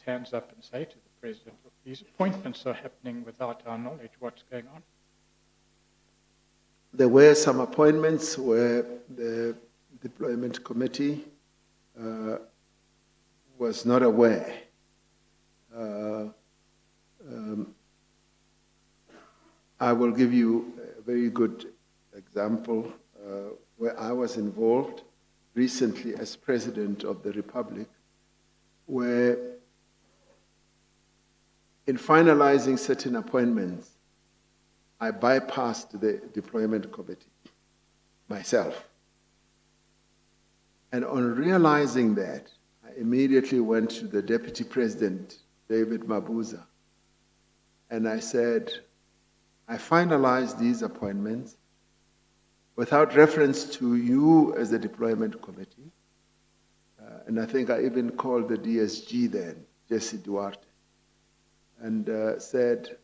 hands up and say to the President, look, these appointments are happening without our knowledge. What's going on? There were some appointments where the deployment committee was not aware. I will give you a very good example where I was involved recently as President of the Republic, where in finalizing certain appointments, I bypassed the deployment committee myself. And on realizing that, I immediately went to the Deputy President, David Mabuza, and I said, I finalized these appointments without reference to you as the deployment committee. And I think I even called the DSG then, Jesse Duarte, and said,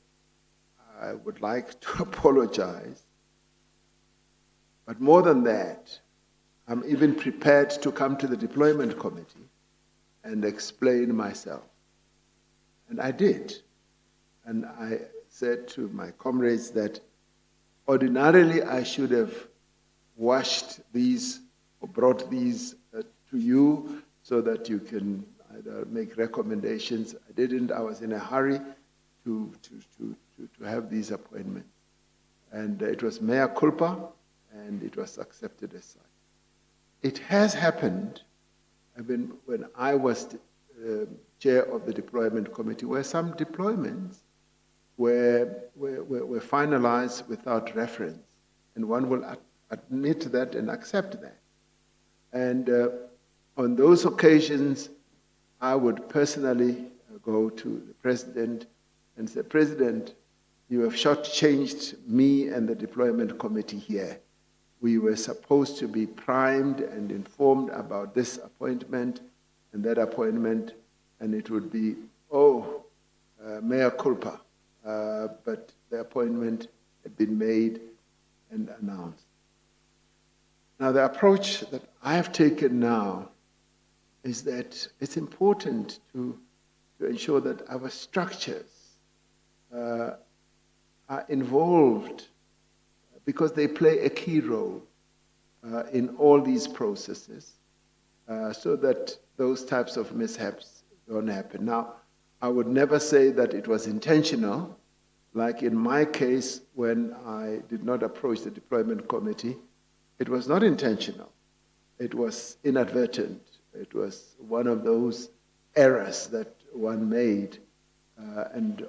I would like to apologize. But more than that, I'm even prepared to come to the deployment committee and explain myself. And I did. And I said to my comrades that ordinarily I should have washed these or brought these to you so that you can either make recommendations. I didn't. I was in a hurry to have these appointments. And it was mea culpa, and it was accepted as such. It has happened, when I was chair of the deployment committee, where some deployments were finalized without reference, and one will admit that and accept that. And on those occasions, I would personally go to the President and say, President, you have shortchanged me and the deployment committee here. We were supposed to be primed and informed about this appointment and that appointment, and it would be, mea culpa. But the appointment had been made and announced. Now, the approach that I have taken now is that it's important to ensure that our structures are involved, because they play a key role in all these processes, so that those types of mishaps don't happen. Now, I would never say that it was intentional. Like in my case, when I did not approach the deployment committee, it was not intentional. It was inadvertent. It was one of those errors that one made, and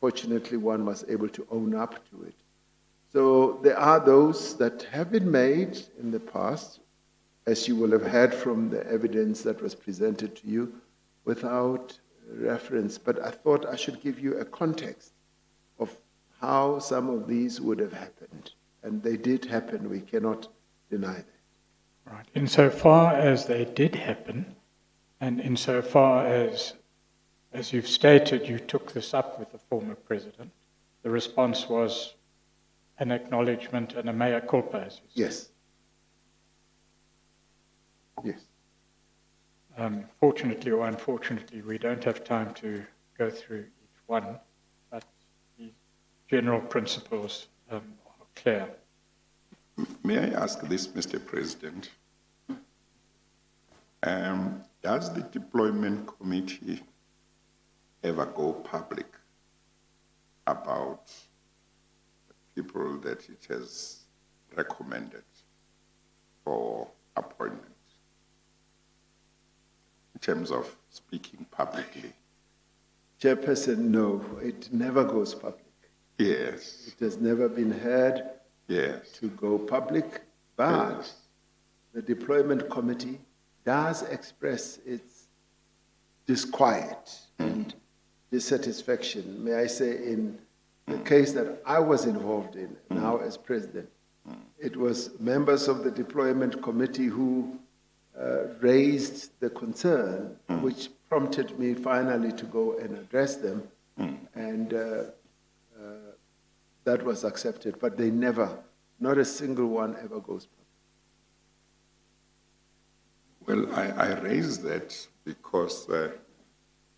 fortunately one was able to own up to it. So there are those that have been made in the past, as you will have heard from the evidence that was presented to you, without reference. But I thought I should give you a context of how some of these would have happened. And they did happen, we cannot deny that. Right. Insofar as they did happen, and insofar as you've stated, you took this up with the former president, the response was an acknowledgement and a mea culpa, as you said. Yes. Yes. Fortunately or unfortunately, we don't have time to go through each one, but the general principles are clear. May I ask this, Mr. President? Does the deployment committee ever go public about the people that it has recommended for appointment, in terms of speaking publicly? Chairperson, no, it never goes public. Yes. It has never been heard to go public, but yes, the deployment committee does express its disquiet and dissatisfaction, may I say, in the case that I was involved in, now as president. It was members of the deployment committee who raised the concern, which prompted me finally to go and address them, and that was accepted, but they never, not a single one ever goes public. Well, I raise that because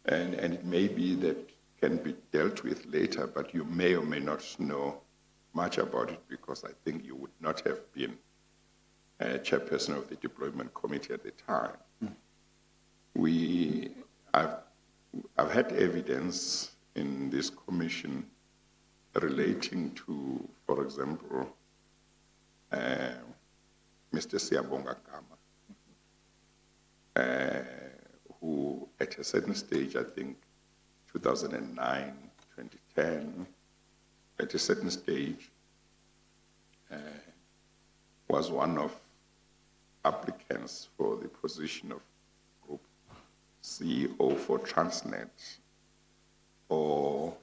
and it may be that can be dealt with later, but you may or may not know much about it because I think you would not have been chairperson of the deployment committee at the time. I've had evidence in this commission relating to, for example, Mr. Siyabonga Gama, who at a certain stage, I think 2009, 2010, at a certain stage, was one of applicants for the position of Group CEO for Transnet, or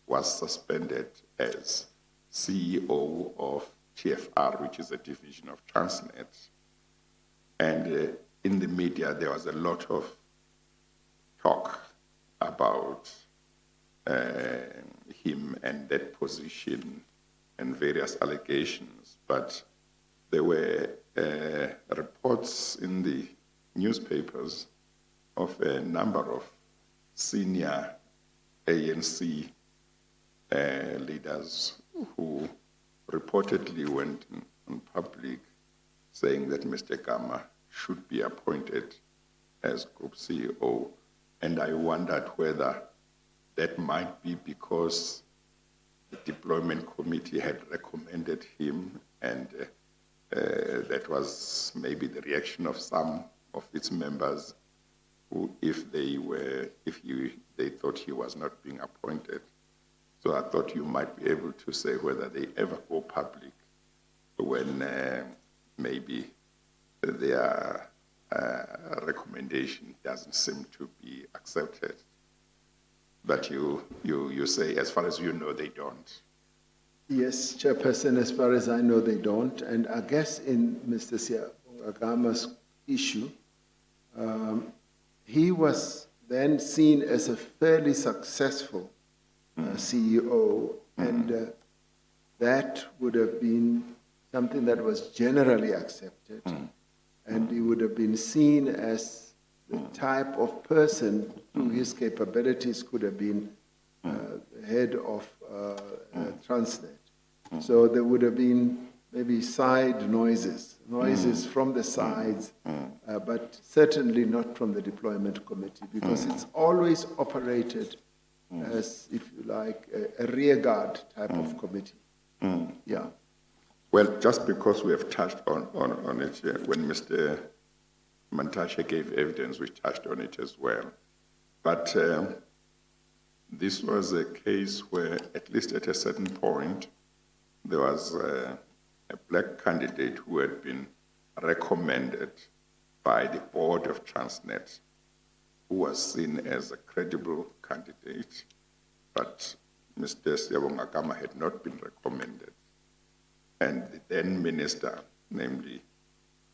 was suspended as CEO of TFR, which is a division of Transnet. And in the media, there was a lot of talk about him and that position and various allegations. But there were reports in the newspapers of a number of senior ANC leaders who reportedly went in public saying that Mr. Gama should be appointed as Group CEO. And I wondered whether that might be because the deployment committee had recommended him, and that was maybe the reaction of some of its members who, if they thought he was not being appointed. So I thought you might be able to say whether they ever go public when maybe their recommendation doesn't seem to be accepted. But you say, as far as you know, they don't. Yes, Chairperson, as far as I know, they don't. And I guess in Mr. Siyabonga issue, he was then seen as a fairly successful CEO, and that would have been something that was generally accepted, and he would have been seen as the type of person who his capabilities could have been head of Transnet. So there would have been maybe side noises from the sides, but certainly not from the deployment committee, because it's always operated as, if you like, a rearguard type of committee. Yeah. Well, just because we have touched on it, when Mr. Mantashe gave evidence, we touched on it as well. But this was a case where, at least at a certain point, there was a black candidate who had been recommended by the board of Transnet, who was seen as a credible candidate, but Mr. Siyabonga Gama had not been recommended. And the then minister, namely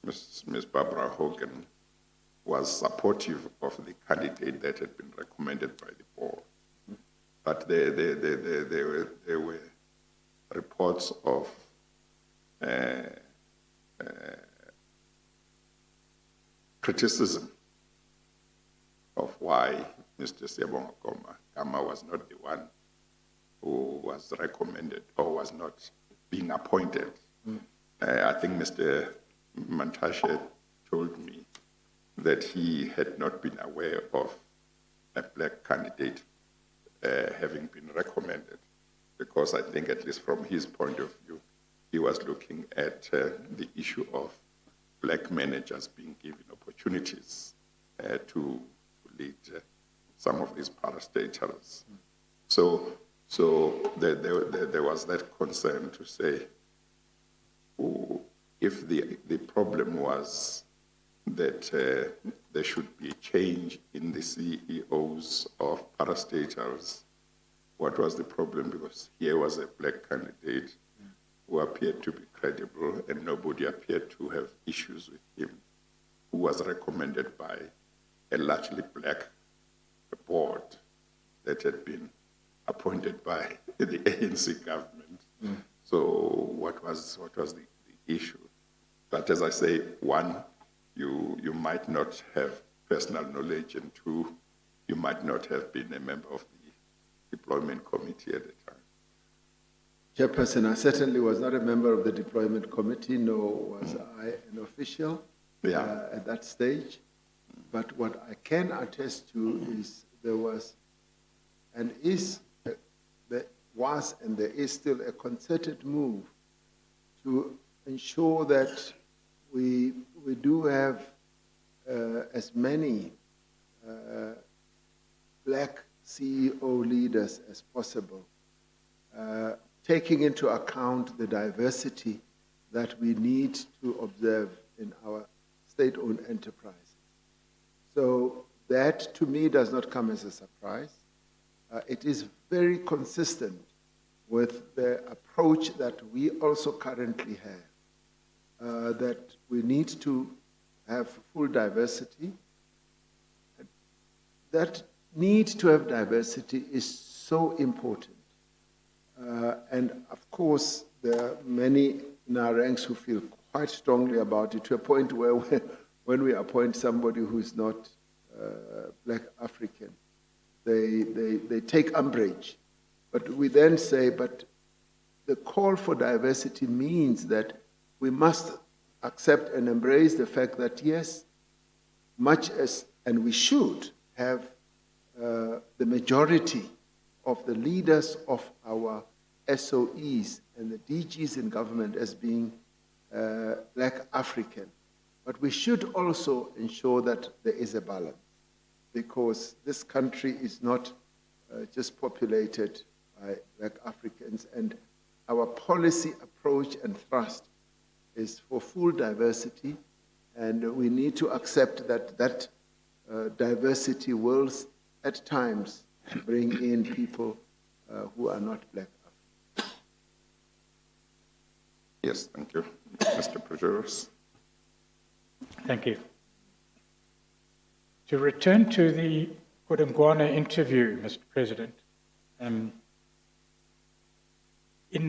Ms. Barbara Hogan, was supportive of the candidate that had been recommended by the board. But there were reports of criticism of why Mr. Siyabonga Gama was not the one who was recommended or was not being appointed. I think Mr. Mantashe told me that he had not been aware of a black candidate having been recommended, because I think, at least from his point of view, he was looking at the issue of black managers being given opportunities to lead some of these parastatals. So there was that concern to say, if the problem was that there should be a change in the CEOs of parastatals, what was the problem? Because here was a black candidate who appeared to be credible, and nobody appeared to have issues with him, who was recommended by a largely black board that had been appointed by the ANC government. So what was the issue? But as I say, one, you might not have personal knowledge, and two, you might not have been a member of the deployment committee at the time. Chairperson, I certainly was not a member of the deployment committee, nor was I an official at that stage. But what I can attest to is there was and there is still a concerted move to ensure that we do have as many black CEO leaders as possible, taking into account the diversity that we need to observe in our state-owned enterprises. So that, to me, does not come as a surprise. It is very consistent with the approach that we also currently have, that we need to have full diversity. That need to have diversity is so important. And of course, there are many in our ranks who feel quite strongly about it, to a point where when we appoint somebody who is not black African, they take umbrage. But we then say, but the call for diversity means that we must accept and embrace the fact that, yes, much as, and we should have the majority of the leaders of our SOEs and the DGs in government as being black African. But we should also ensure that there is a balance, because this country is not just populated by black Africans, and our policy approach and thrust is for full diversity, and we need to accept that diversity will at times bring in people who are not black Africans. Yes, thank you. Mr. Rigors. Thank you. To return to the Kodongwana interview, Mr. President, in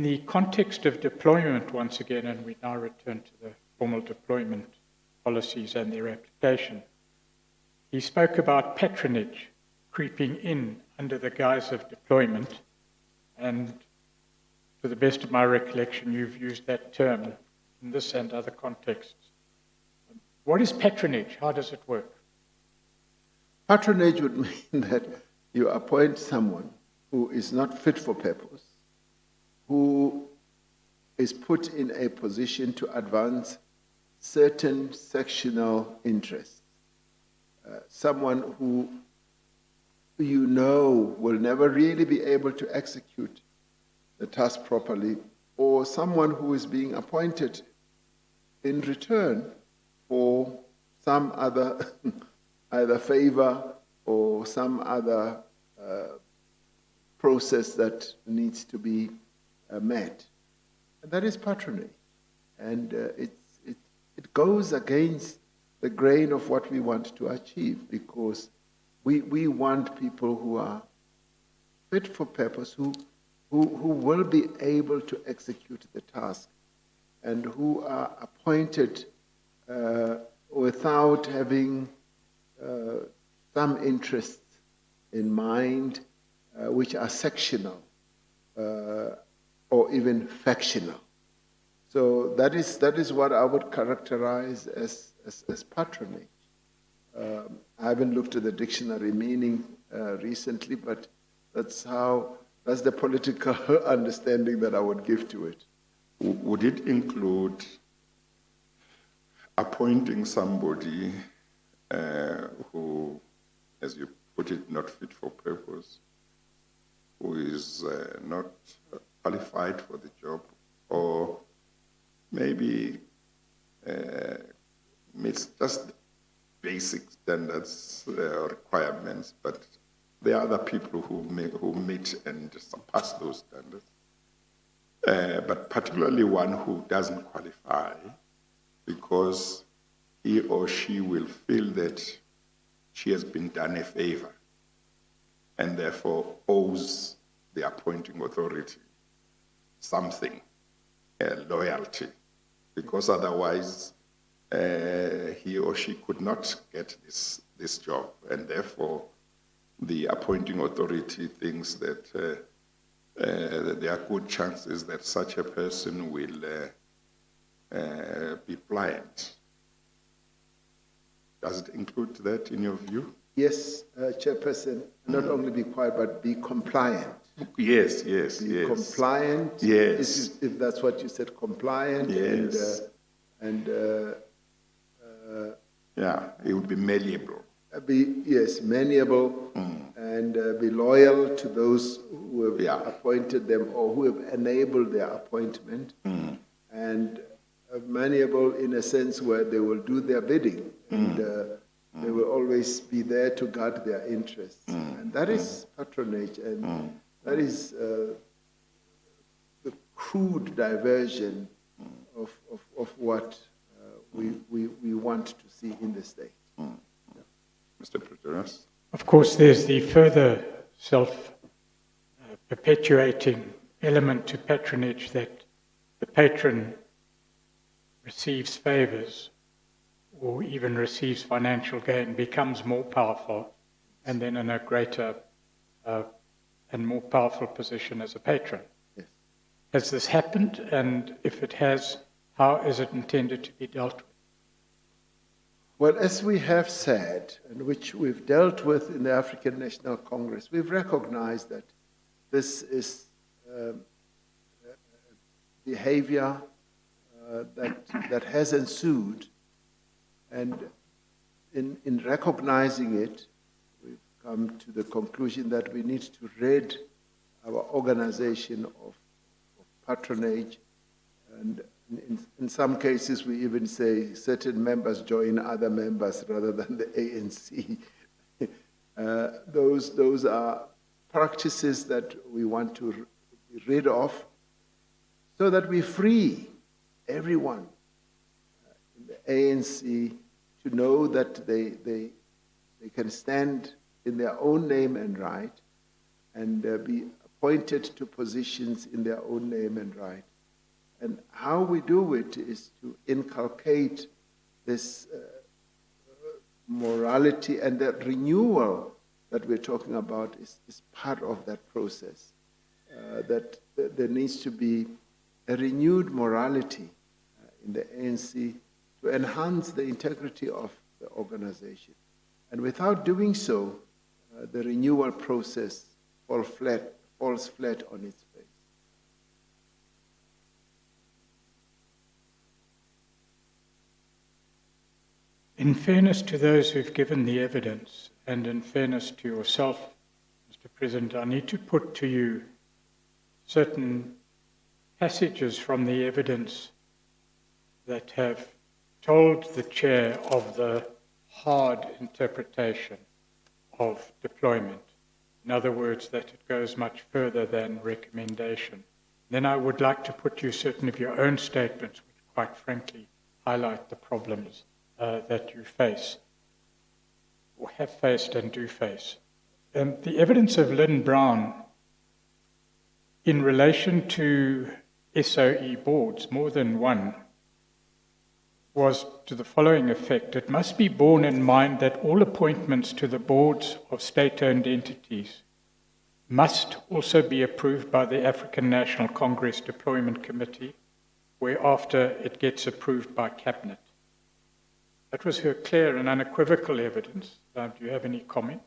the context of deployment once again, and we now return to the formal deployment policies and their application, he spoke about patronage creeping in under the guise of deployment, and to the best of my recollection, you've used that term in this and other contexts. What is patronage? How does it work? Patronage would mean that you appoint someone who is not fit for purpose, who is put in a position to advance certain sectional interests. Someone who you know will never really be able to execute the task properly, or someone who is being appointed in return for some other either favor or some other process that needs to be met. And that is patronage. And it goes against the grain of what we want to achieve, because we want people who are fit for purpose, who will be able to execute the task, and who are appointed without having some interests in mind which are sectional or even factional. So that is what I would characterize as patronage. I haven't looked at the dictionary meaning recently, but that's the political understanding that I would give to it. Would it include appointing somebody who, as you put it, not fit for purpose, who is not qualified for the job, or maybe meets just basic standards or requirements, but there are other people who meet and surpass those standards, but particularly one who doesn't qualify because he or she will feel that she has been done a favor and therefore owes the appointing authority something, loyalty, because otherwise he or she could not get this job, and therefore the appointing authority thinks that there are good chances that such a person will be pliant. Does it include that in your view? Yes, Chairperson, not only be quiet, but be compliant. Yes, Be yes. compliant. Yes. If that's what you said, compliant. Yes. Yeah, it would be malleable. Yes, malleable, and be loyal to those who have appointed them or who have enabled their appointment, and malleable in a sense where they will do their bidding, and they will always be there to guard their interests. And that is patronage, and that is the crude diversion of what we want to see in the state. Mr. Patronage? Of course, there's the further self-perpetuating element to patronage, that the patron receives favors or even receives financial gain, becomes more powerful, and then in a greater and more powerful position as a patron. Yes. Has this happened? And if it has, how is it intended to be dealt with? Well, as we have said, and which we've dealt with in the African National Congress, we've recognized that this is behavior that has ensued, and in recognizing it, we've come to the conclusion that we need to rid our organization of patronage, and in some cases, we even say certain members join other members rather than the ANC. Those are practices that we want to be rid of, so that we free everyone in the ANC to know that they can stand in their own name and right, and be appointed to positions in their own name and right. And how we do it is to inculcate this morality, and the renewal that we're talking about is part of that process. That there needs to be a renewed morality in the ANC to enhance the integrity of the organization. And without doing so, the renewal process falls flat on its face. In fairness to those who've given the evidence, and in fairness to yourself, Mr. President, I need to put to you certain passages from the evidence that have told the chair of the hard interpretation of deployment. In other words, that it goes much further than recommendation. Then I would like to put you certain of your own statements, which quite frankly highlight the problems that you face, or have faced and do face. The evidence of Lynn Brown in relation to SOE boards, more than one, was to the following effect: it must be borne in mind that all appointments to the boards of state-owned entities must also be approved by the African National Congress Deployment Committee, whereafter it gets approved by Cabinet. That was her clear and unequivocal evidence. Do you have any comment?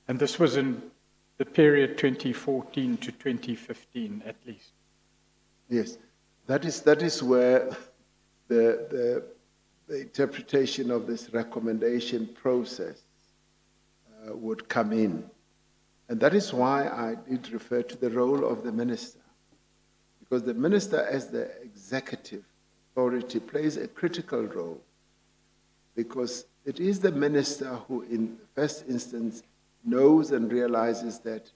And this was in the period 2014 to 2015, at least. Yes, that is where the interpretation of this recommendation process would come in. And that is why I did refer to the role of the minister. Because the minister, as the executive authority, plays a critical role, because it is the minister who, in the first instance, knows and realizes that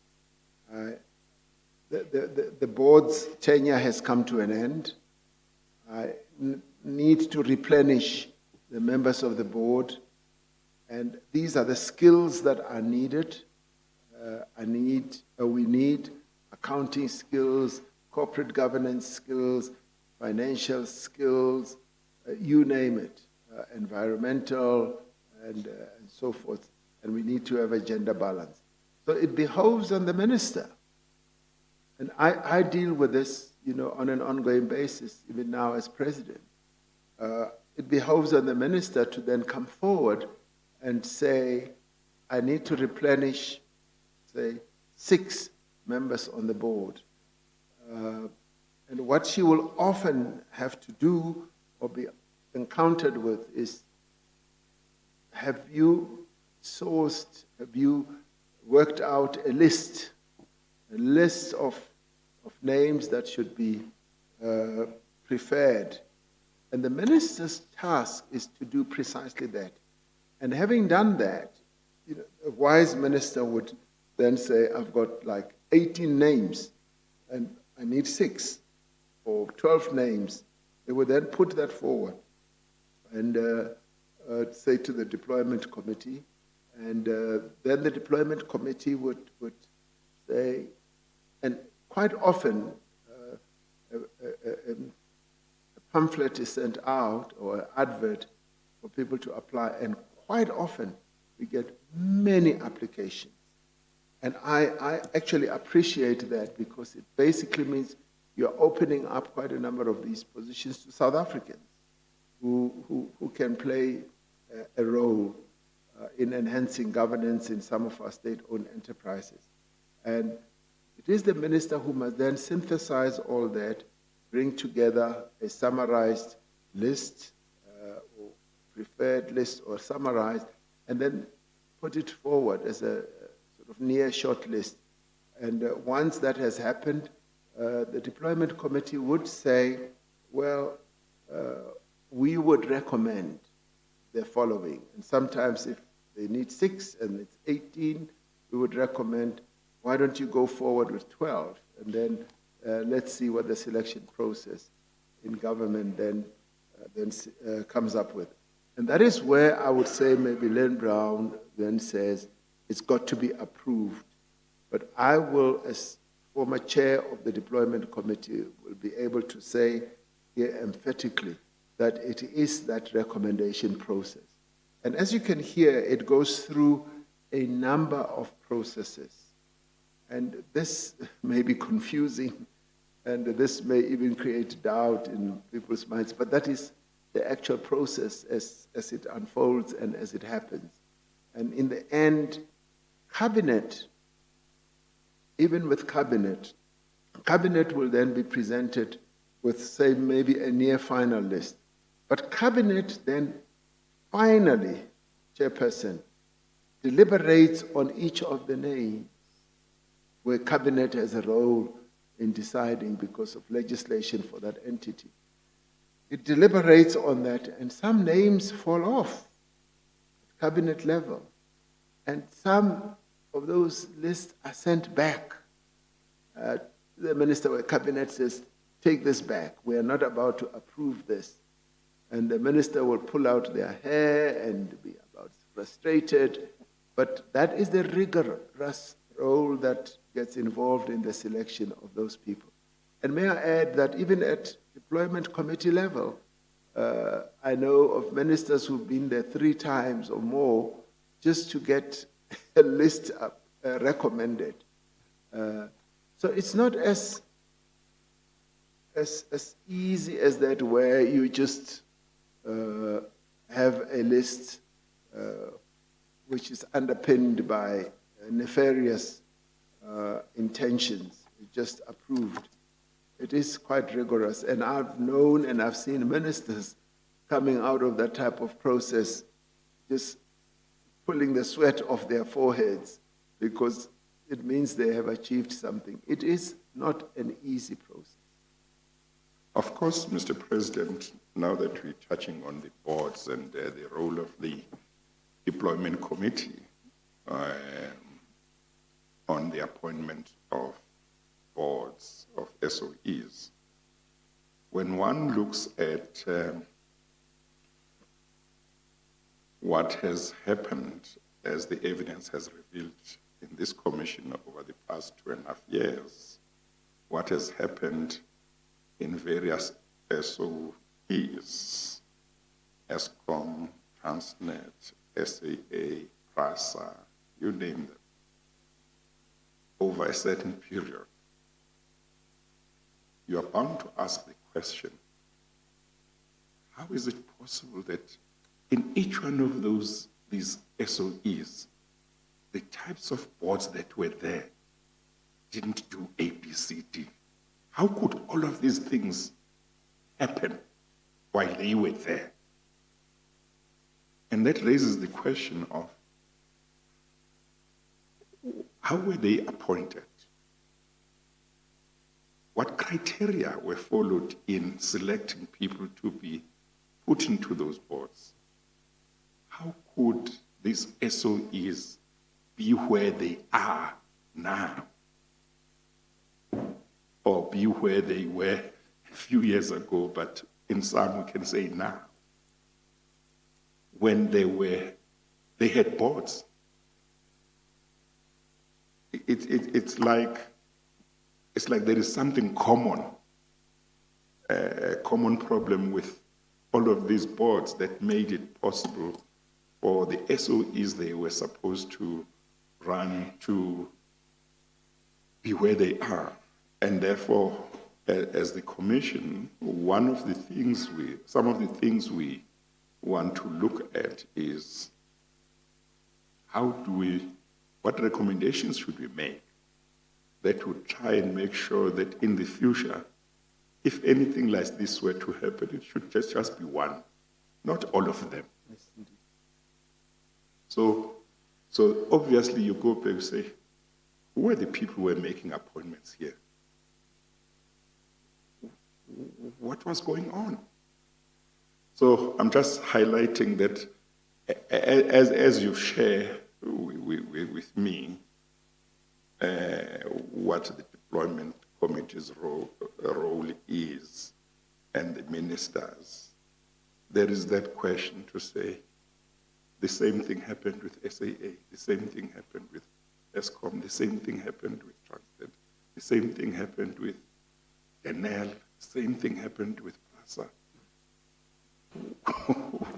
the board's tenure has come to an end. I need to replenish the members of the board, and these are the skills that are needed. We need accounting skills, corporate governance skills, financial skills, you name it. environmental, and so forth. And we need to have a gender balance. So it behoves on the minister. And I deal with this, on an ongoing basis, even now as president. It behoves on the minister to then come forward and say, I need to replenish, say, 6 members on the board. And what she will often have to do or be encountered with is, have you worked out a list of names that should be preferred? And the minister's task is to do precisely that. And having done that, a wise minister would then say, I've got like 18 names and I need 6 or 12 names. They would then put that forward and say to the deployment committee, and then the deployment committee would say, and quite often a pamphlet is sent out or an advert for people to apply, and quite often we get many applications. And I actually appreciate that, because it basically means you're opening up quite a number of these positions to South Africans who can play a role in enhancing governance in some of our state-owned enterprises. And it is the minister who must then synthesize all that, bring together a summarized list, or preferred list or summarized, and then put it forward as a sort of near short list. And once that has happened, the deployment committee would say, well, we would recommend the following. And sometimes if they need 6 and it's 18, we would recommend, why don't you go forward with 12? And then let's see what the selection process in government then comes up with. And that is where I would say maybe Len Brown then says it's got to be approved. But I will, as former chair of the deployment committee, will be able to say here emphatically that it is that recommendation process. And as you can hear, it goes through a number of processes. And this may be confusing, and this may even create doubt in people's minds, but that is the actual process as it unfolds and as it happens. And in the end, cabinet, even with cabinet will then be presented with, say, maybe a near final list. But cabinet then finally, chairperson, deliberates on each of the names, where cabinet has a role in deciding because of legislation for that entity. It deliberates on that, and some names fall off at cabinet level, and some of those lists are sent back. The minister or cabinet says, take this back. We are not about to approve this. And the minister will pull out their hair and be about frustrated. But that is the rigorous role that gets involved in the selection of those people. And may I add that even at deployment committee level, I know of ministers who've been there 3 times or more just to get a list recommended. So it's not as easy as that, where you just have a list which is underpinned by nefarious intentions, just approved. It is quite rigorous, and I've known and I've seen ministers coming out of that type of process just pulling the sweat off their foreheads, because it means they have achieved something. It is not an easy process. Of course, Mr. President, now that we're touching on the boards and the role of the deployment committee on the appointment of boards of SOEs, when one looks at what has happened, as the evidence has revealed in this commission over the past 2.5 years, what has happened in various SOEs, ESCOM, Transnet, SAA, PRASA, you name them, over a certain period, you are bound to ask the question, how is it possible that in each one of these SOEs, the types of boards that were there didn't do A, B, C, D? How could all of these things happen while they were there? And that raises the question of how were they appointed? What criteria were followed in selecting people to be put into those boards? How could these SOEs be where they are now? Or be where they were a few years ago, but in some we can say now, when they had boards. It's like there is something common, a common problem with all of these boards that made it possible for the SOEs they were supposed to run to be where they are. And therefore, as the Commission, some of the things we want to look at is what recommendations should we make that would try and make sure that in the future, if anything like this were to happen, it should just be one, not all of them. Yes, indeed. So obviously you go back and say, who were the people who were making appointments here? What was going on? So I'm just highlighting that as you share with me what the deployment committee's role is and the ministers, there is that question to say, the same thing happened with SAA, the same thing happened with ESCOM, the same thing happened with Transnet, the same thing happened with Denel, the same thing happened with PRASA.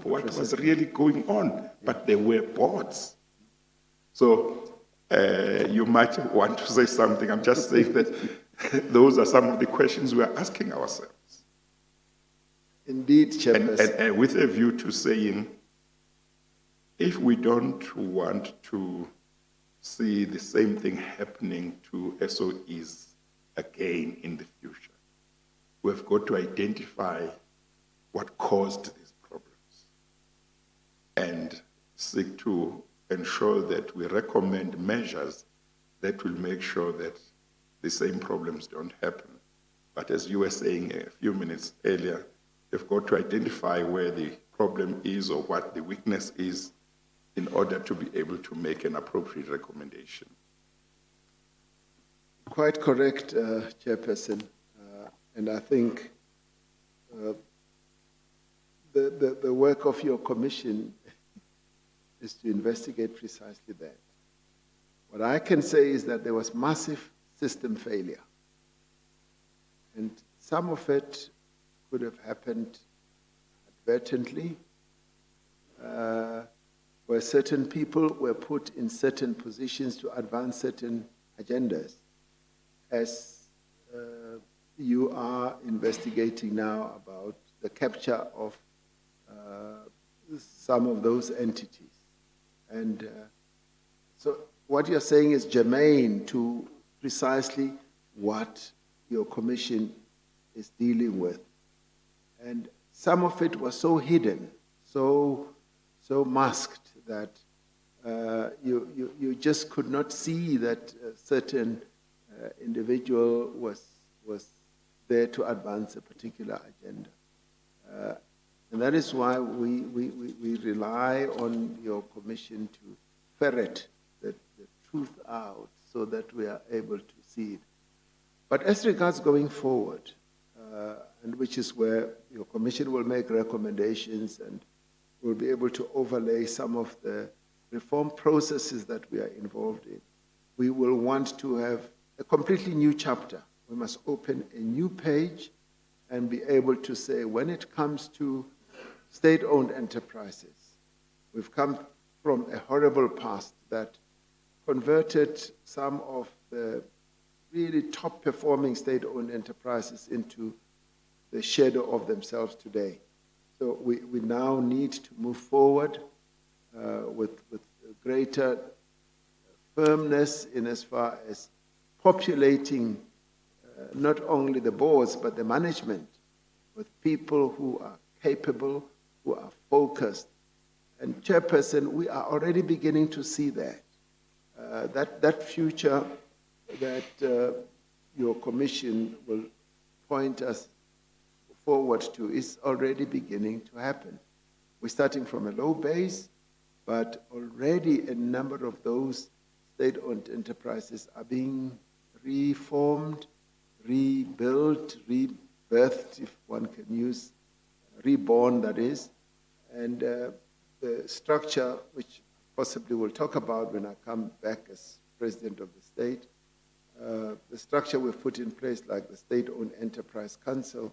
What was really going on? But there were boards. So you might want to say something. I'm just saying that those are some of the questions we are asking ourselves. Indeed, Chairperson. And with a view to saying, if we don't want to see the same thing happening to SOEs again in the future, we've got to identify what caused these problems and seek to ensure that we recommend measures that will make sure that the same problems don't happen. But as you were saying a few minutes earlier, you've got to identify where the problem is or what the weakness is in order to be able to make an appropriate recommendation. Quite correct, Chairperson. And I think the work of your commission is to investigate precisely that. What I can say is that there was massive system failure. And some of it could have happened advertently, where certain people were put in certain positions to advance certain agendas, as you are investigating now about the capture of some of those entities. And so what you're saying is germane to precisely what your commission is dealing with. And some of it was so hidden, so masked that you just could not see that a certain individual was there to advance a particular agenda. And that is why we rely on your commission to ferret the truth out so that we are able to see it. But as regards going forward, and which is where your commission will make recommendations and will be able to overlay some of the reform processes that we are involved in, we will want to have a completely new chapter. We must open a new page and be able to say, when it comes to state-owned enterprises. We've come from a horrible past that converted some of the really top-performing state-owned enterprises into the shadow of themselves today. So we now need to move forward with greater firmness in as far as populating not only the boards but the management with people who are capable, who are focused. And Chairperson, we are already beginning to see that. That future that your commission will point us forward to is already beginning to happen. We're starting from a low base, but already a number of those state-owned enterprises are being reformed, rebuilt, rebirthed, if one can use, reborn, that is. And the structure, which possibly we'll talk about when I come back as President of the state, the structure we've put in place, like the State-Owned Enterprise Council,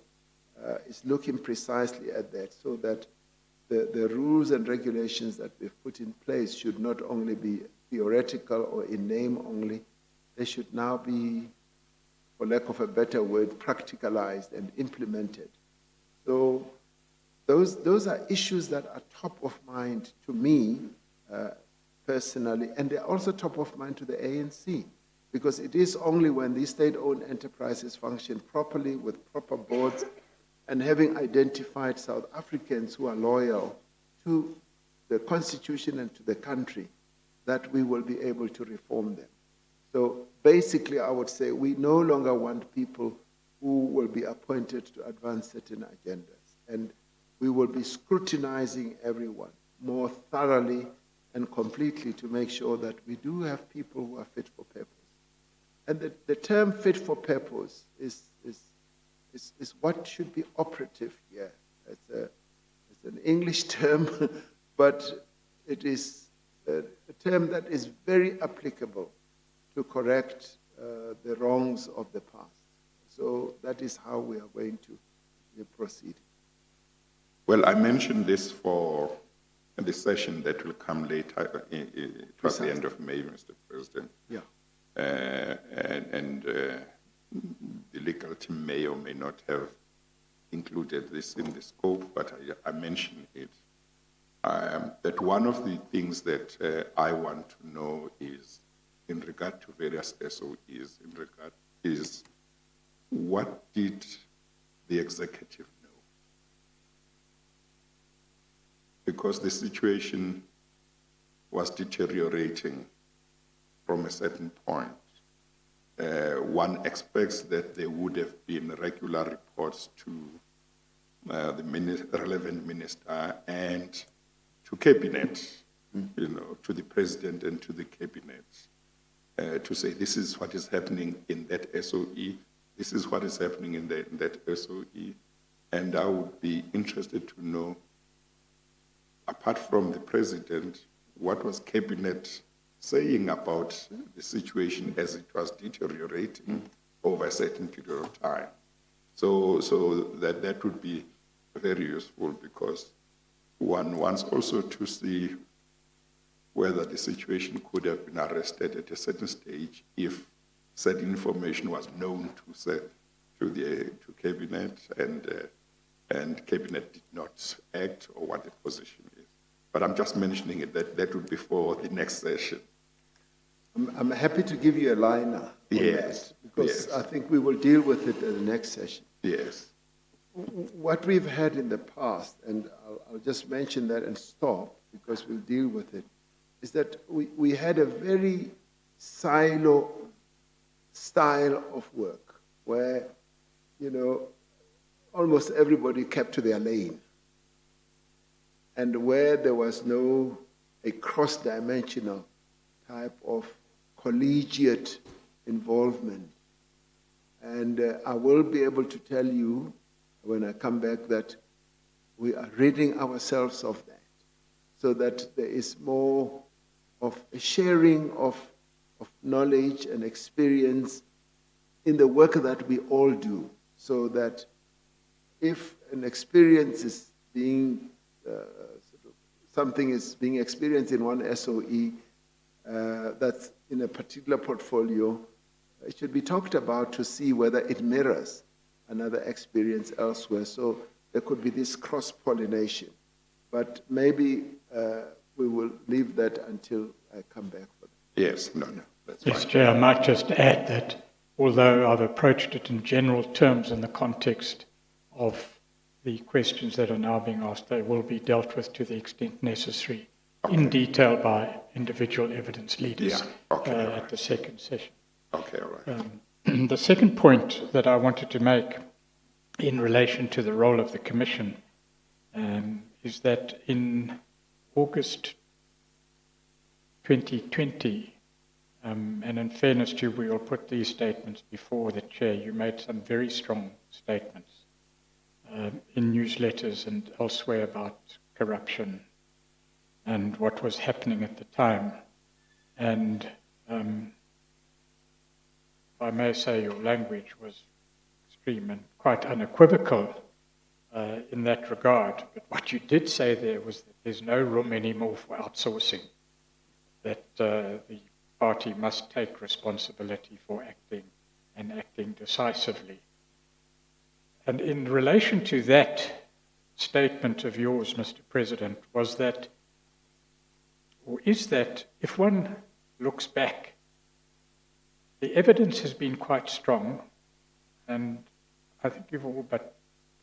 is looking precisely at that, so that the rules and regulations that we've put in place should not only be theoretical or in name only, they should now be, for lack of a better word, practicalized and implemented. So those are issues that are top of mind to me personally, and they're also top of mind to the ANC, because it is only when these state-owned enterprises function properly with proper boards and having identified South Africans who are loyal to the Constitution and to the country that we will be able to reform them. So basically, I would say we no longer want people who will be appointed to advance certain agendas. And we will be scrutinizing everyone more thoroughly and completely to make sure that we do have people who are fit for purpose. And the term fit for purpose is what should be operative here. It's an English term, but it is a term that is very applicable to correct the wrongs of the past. So that is how we are going to proceed. Well, I mentioned this for the session that will come later, towards the end of May, Mr. President. Yeah. And the legal team may or may not have included this in the scope, but I mentioned it. That one of the things that I want to know is, in regard to various SOEs, is what did the executive know? Because the situation was deteriorating from a certain point. One expects that there would have been regular reports to the relevant minister and to cabinet, to the president and to the cabinet, to say this is what is happening in that SOE, this is what is happening in that SOE. And I would be interested to know, apart from the president, what was cabinet saying about the situation as it was deteriorating over a certain period of time. So that would be very useful, because one wants also to see whether the situation could have been arrested at a certain stage if certain information was known to cabinet and cabinet did not act, or what the position is. But I'm just mentioning it, that would be for the next session. I'm happy to give you a liner on Yes, that, because yes. I think we will deal with it at the next session. Yes. What we've had in the past, and I'll just mention that and stop, because we'll deal with it, is that we had a very silo style of work where, almost everybody kept to their lane, and where there was a cross-dimensional type of collegiate involvement. And I will be able to tell you when I come back that we are ridding ourselves of that, so that there is more of a sharing of knowledge and experience in the work that we all do, so that if an experience is being sort of something is being experienced in one SOE that's in a particular portfolio, it should be talked about to see whether it mirrors another experience elsewhere. So there could be this cross-pollination. But maybe we will leave that until I come back for that. Yes, no, that's fine. Yes, Chair, I might just add that although I've approached it in general terms in the context of the questions that are now being asked, they will be dealt with to the extent necessary in detail by individual evidence leaders at the second session. Okay, all right. The second point that I wanted to make in relation to the role of the Commission is that in August 2020, and in fairness to you, we will put these statements before the Chair, you made some very strong statements in newsletters and elsewhere about corruption and what was happening at the time. And if I may say, your language was extreme and quite unequivocal in that regard. But what you did say there was that there's no room anymore for outsourcing, that the party must take responsibility for acting and acting decisively. And in relation to that statement of yours, Mr. President, was that, or is that, if one looks back, the evidence has been quite strong, and I think you've all but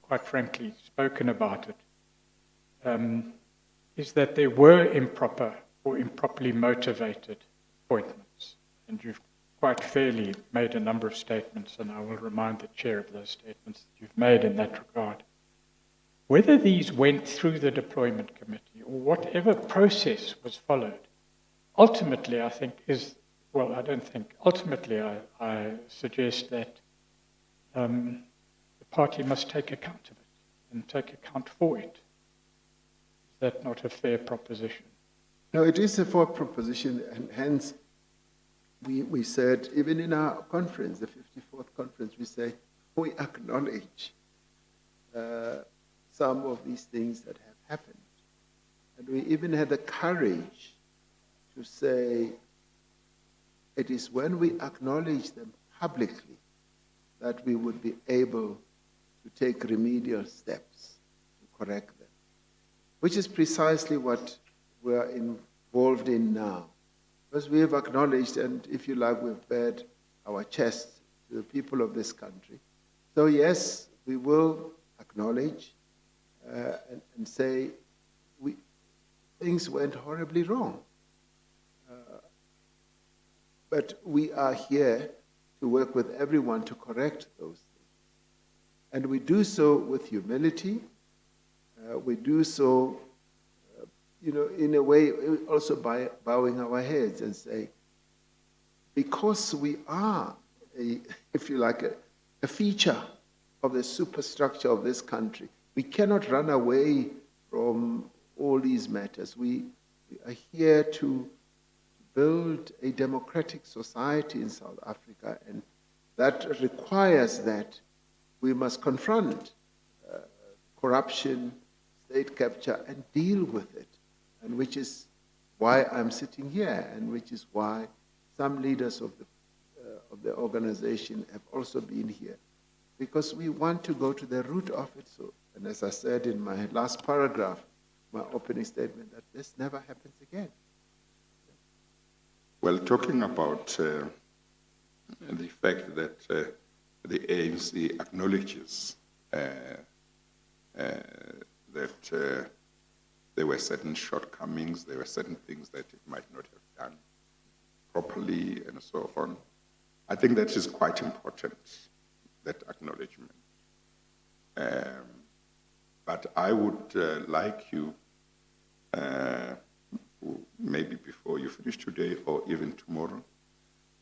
quite frankly spoken about it, is that there were improper or improperly motivated appointments. And you've quite fairly made a number of statements, and I will remind the Chair of those statements that you've made in that regard. Whether these went through the deployment committee or whatever process was followed, ultimately I think is, well, I don't think, ultimately I suggest that the party must take account of it and take account for it. Is that not a fair proposition? No, it is a fair proposition, and hence we said, even in our conference, the 54th conference, we say, we acknowledge some of these things that have happened. And we even had the courage to say, it is when we acknowledge them publicly that we would be able to take remedial steps to correct them, which is precisely what we are involved in now. Because we have acknowledged, and if you like, we've bared our chests to the people of this country. So yes, we will acknowledge and say things went horribly wrong. But we are here to work with everyone to correct those things. And we do so with humility. We do so, in a way, also by bowing our heads and say, because we are, if you like, a feature of the superstructure of this country, we cannot run away from all these matters. We are here to build a democratic society in South Africa, and that requires that we must confront corruption, state capture, and deal with it, and which is why I'm sitting here, and which is why some leaders of the organization have also been here, because we want to go to the root of it. So, and as I said in my last paragraph, my opening statement, that this never happens again. Well, talking about the fact that the ANC acknowledges that there were certain shortcomings, there were certain things that it might not have done properly, and so on. I think that is quite important, that acknowledgement. But I would like you, maybe before you finish today or even tomorrow,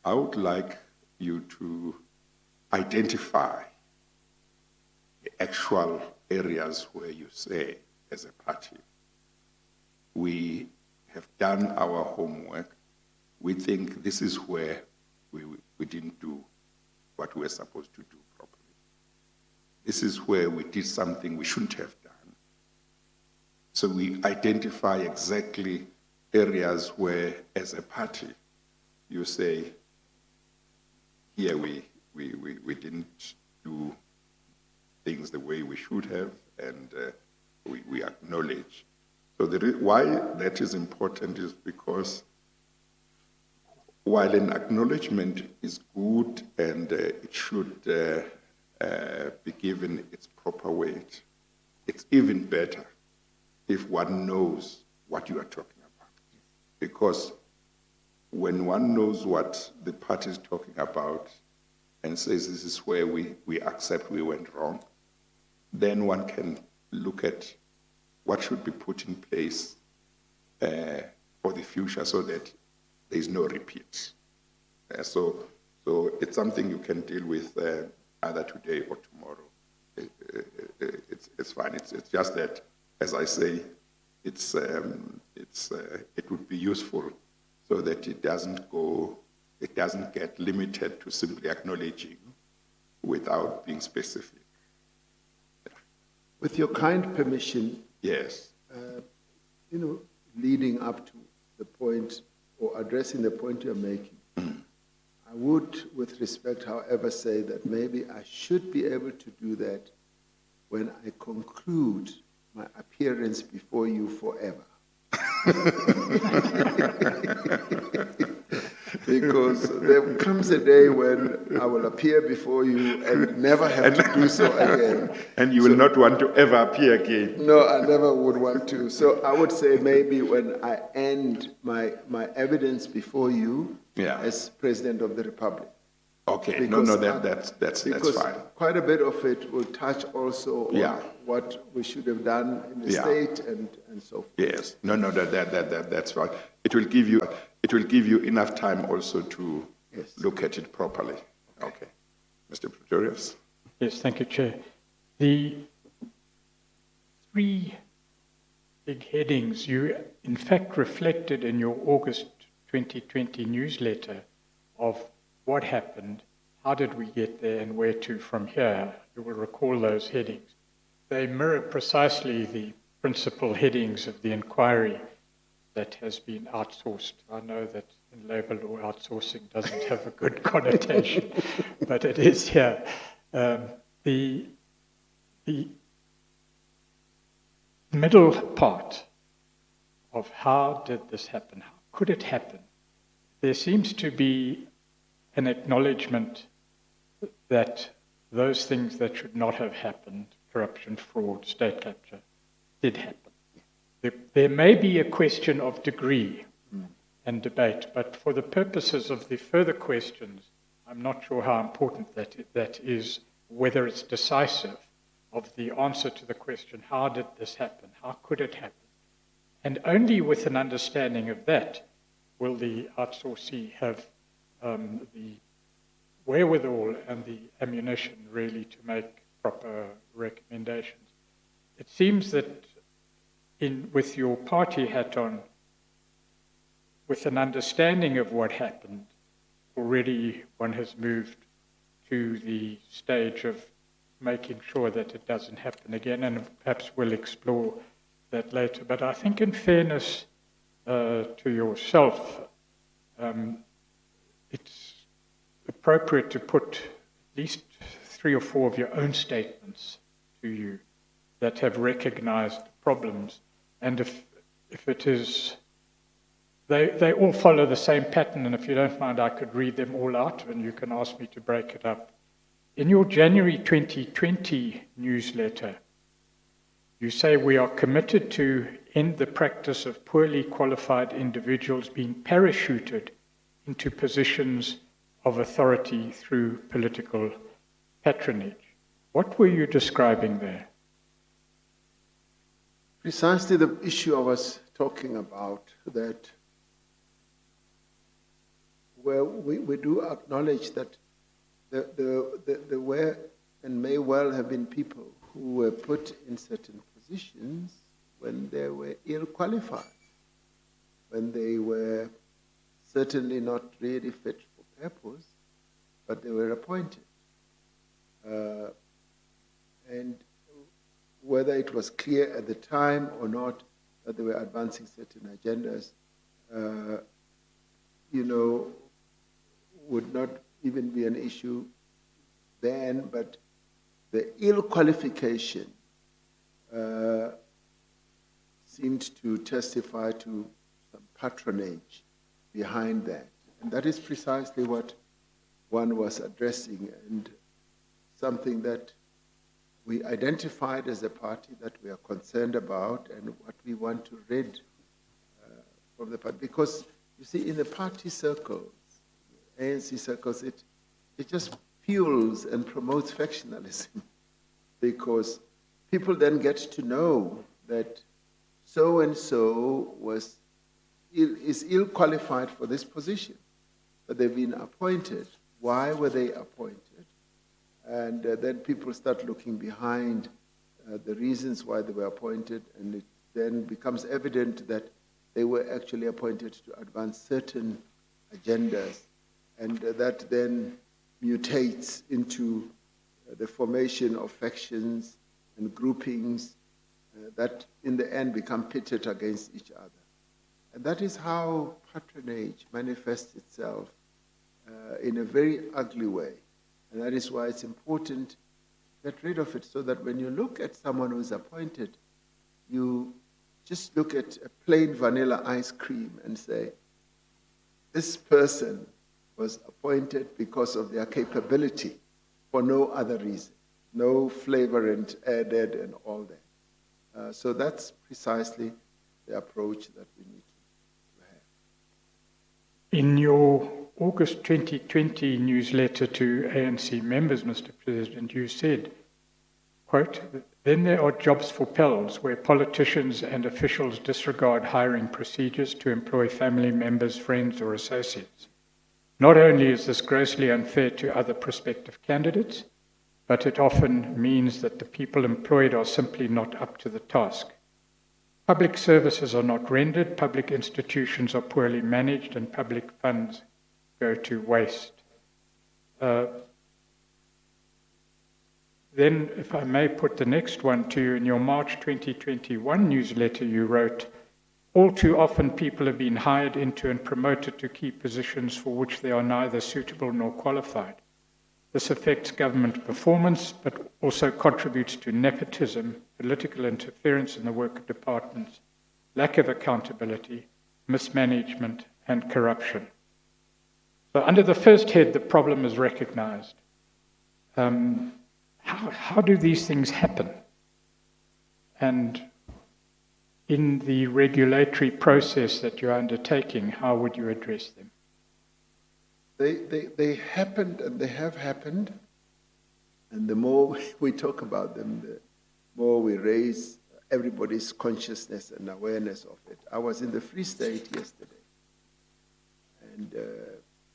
I would like you to identify the actual areas where you say, as a party, we have done our homework. We think this is where we didn't do what we were supposed to do properly. This is where we did something we shouldn't have done. So we identify exactly areas where, as a party, you say, here we didn't do things the way we should have, and we acknowledge. So why that is important is because while an acknowledgement is good and it should be given its proper weight, it's even better if one knows what you are talking about. Because when one knows what the party is talking about and says this is where we accept we went wrong, then one can look at what should be put in place for the future so that there is no repeat. So it's something you can deal with either today or tomorrow. It's fine. It's just that, as I say, it would be useful so that it doesn't get limited to simply acknowledging without being specific. With your kind permission, Yes. leading up to the point or addressing the point you're making, I would, with respect, however, say that maybe I should be able to do that when I conclude my appearance before you forever. Because there comes a day when I will appear before you and never have to do so again. And you will not want to ever appear again. No, I never would want to. So I would say maybe when I end my evidence before you as President of the Republic. Okay, that's fine. Quite a bit of it will touch also on what we should have done in the state and so forth. Yes, that's fine. It will give you enough time also to look at it properly. Okay. Mr. Pretorius? Yes, thank you, Chair. The three big headings you, in fact, reflected in your August 2020 newsletter of what happened, how did we get there, and where to from here. You will recall those headings. They mirror precisely the principal headings of the inquiry that has been outsourced. I know that in labour law, outsourcing doesn't have a good connotation, but it is here. The middle part of how did this happen, how could it happen, there seems to be an acknowledgement that those things that should not have happened, corruption, fraud, state capture, did happen. There may be a question of degree and debate, but for the purposes of the further questions, I'm not sure how important that is, whether it's decisive of the answer to the question, how did this happen? How could it happen? And only with an understanding of that will the outsourcee have the wherewithal and the ammunition really to make proper recommendations. It seems that with your party hat on, with an understanding of what happened, already one has moved to the stage of making sure that it doesn't happen again, and perhaps we'll explore that later. But I think in fairness to yourself, it's appropriate to put at least 3 or 4 of your own statements to you that have recognized problems. And if it is, they all follow the same pattern, and if you don't mind, I could read them all out, and you can ask me to break it up. In your January 2020 newsletter, you say we are committed to end the practice of poorly qualified individuals being parachuted into positions of authority through political patronage. What were you describing there? Precisely the issue I was talking about, that where we do acknowledge that there were and may well have been people who were put in certain positions when they were ill-qualified, when they were certainly not really fit for purpose, but they were appointed. And whether it was clear at the time or not that they were advancing certain agendas, would not even be an issue then, but the ill qualification seemed to testify to some patronage behind that. And that is precisely what one was addressing, and something that we identified as a party that we are concerned about and what we want to rid from the party. Because, you see, in the party circles, ANC circles, it just fuels and promotes factionalism, because people then get to know that so-and-so is ill qualified for this position, but they've been appointed. Why were they appointed? And then people start looking behind the reasons why they were appointed, and it then becomes evident that they were actually appointed to advance certain agendas, and that then mutates into the formation of factions and groupings that in the end become pitted against each other. And that is how patronage manifests itself in a very ugly way. And that is why it's important to get rid of it, so that when you look at someone who is appointed, you just look at a plain vanilla ice cream and say, this person was appointed because of their capability, for no other reason, no flavor and added and all that. So that's precisely the approach that we need to have. In your August 2020 newsletter to ANC members, Mr. President, you said, quote, "Then there are jobs for pals where politicians and officials disregard hiring procedures to employ family members, friends, or associates. Not only is this grossly unfair to other prospective candidates, but it often means that the people employed are simply not up to the task. Public services are not rendered, public institutions are poorly managed, and public funds go to waste." Then, if I may put the next one to you, in your March 2021 newsletter, you wrote, "All too often people have been hired into and promoted to key positions for which they are neither suitable nor qualified. This affects government performance, but also contributes to nepotism, political interference in the work of departments, lack of accountability, mismanagement, and corruption." So under the first head, the problem is recognized. How do these things happen? And in the regulatory process that you're undertaking, how would you address them? They happened, and they have happened, and the more we talk about them, the more we raise everybody's consciousness and awareness of it. I was in the Free State yesterday, and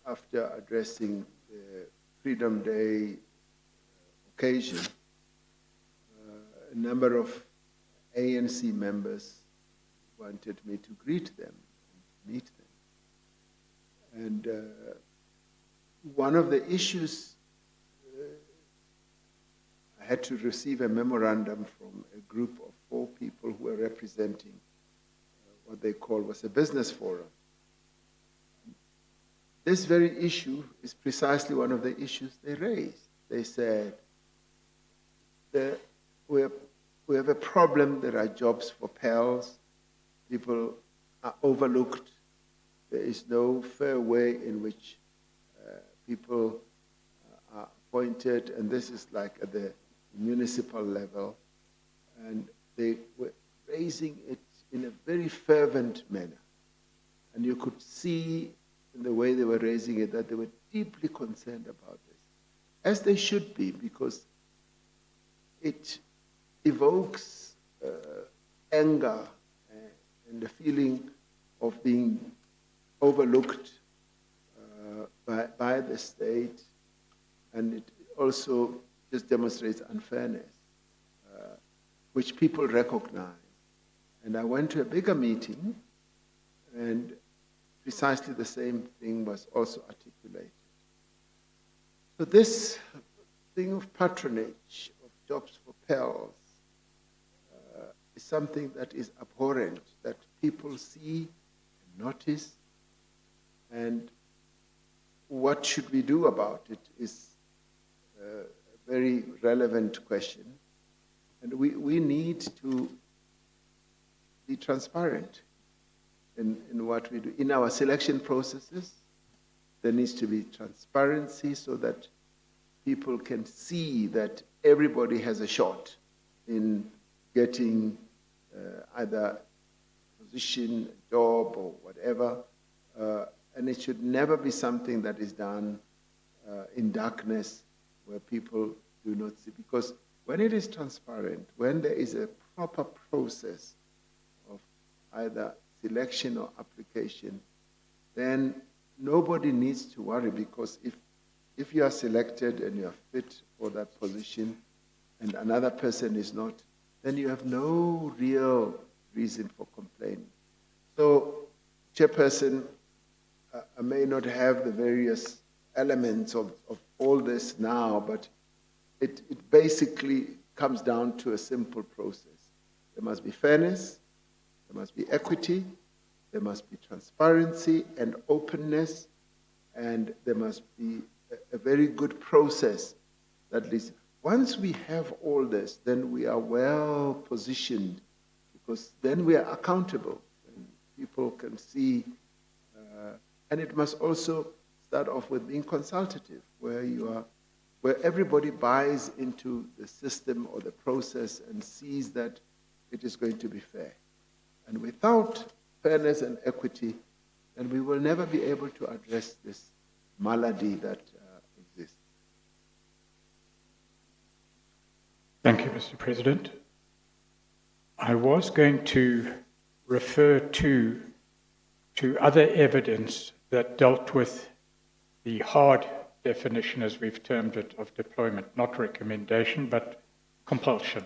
after addressing the Freedom Day occasion, a number of ANC members wanted me to greet them and meet them. And one of the issues, I had to receive a memorandum from a group of 4 people who were representing what they call was a business forum. This very issue is precisely one of the issues they raised. They said, we have a problem, there are jobs for pals, people are overlooked, there is no fair way in which people are appointed, and this is like at the municipal level, and they were raising it in a very fervent manner. And you could see in the way they were raising it that they were deeply concerned about this, as they should be, because it evokes anger and the feeling of being overlooked by the state, and it also just demonstrates unfairness, which people recognize. And I went to a bigger meeting, and precisely the same thing was also articulated. So this thing of patronage, of jobs for pals, is something that is abhorrent, that people see and notice, and what should we do about it is a very relevant question. And we need to be transparent in what we do. In our selection processes, there needs to be transparency so that people can see that everybody has a shot in getting either position, job, or whatever. And it should never be something that is done in darkness where people do not see. Because when it is transparent, when there is a proper process of either selection or application, then nobody needs to worry, because if you are selected and you are fit for that position and another person is not, then you have no real reason for complaining. So, Chairperson, I may not have the various elements of all this now, but it basically comes down to a simple process. There must be fairness, there must be equity, there must be transparency and openness, and there must be a very good process that leads. Once we have all this, then we are well positioned, because then we are accountable and people can see. And it must also start off with being consultative, where everybody buys into the system or the process and sees that it is going to be fair. And without fairness and equity, then we will never be able to address this malady that exists. Thank you, Mr. President. I was going to refer to other evidence that dealt with the hard definition, as we've termed it, of deployment, not recommendation, but compulsion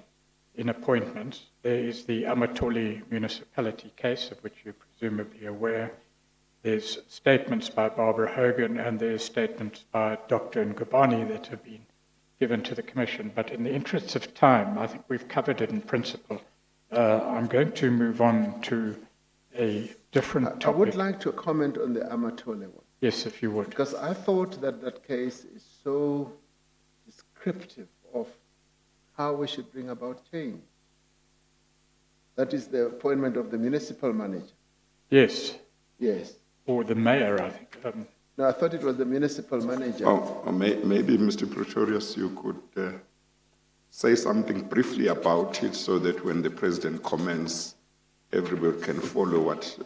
in appointments. There is the Amatoli Municipality case, of which you're presumably aware. There's statements by Barbara Hogan, and there's statements by Dr. Ngubani that have been given to the Commission. But in the interests of time, I think we've covered it in principle. I'm going to move on to a different topic. I would like to comment on the Amatole one. Yes, if you would. Because I thought that case is so descriptive of how we should bring about change. That is the appointment of the municipal manager. Yes. Yes. Or the mayor, I think. No, I thought it was the municipal manager. Maybe, Mr. Pretorius, you could say something briefly about it so that when the President comments, everybody can follow what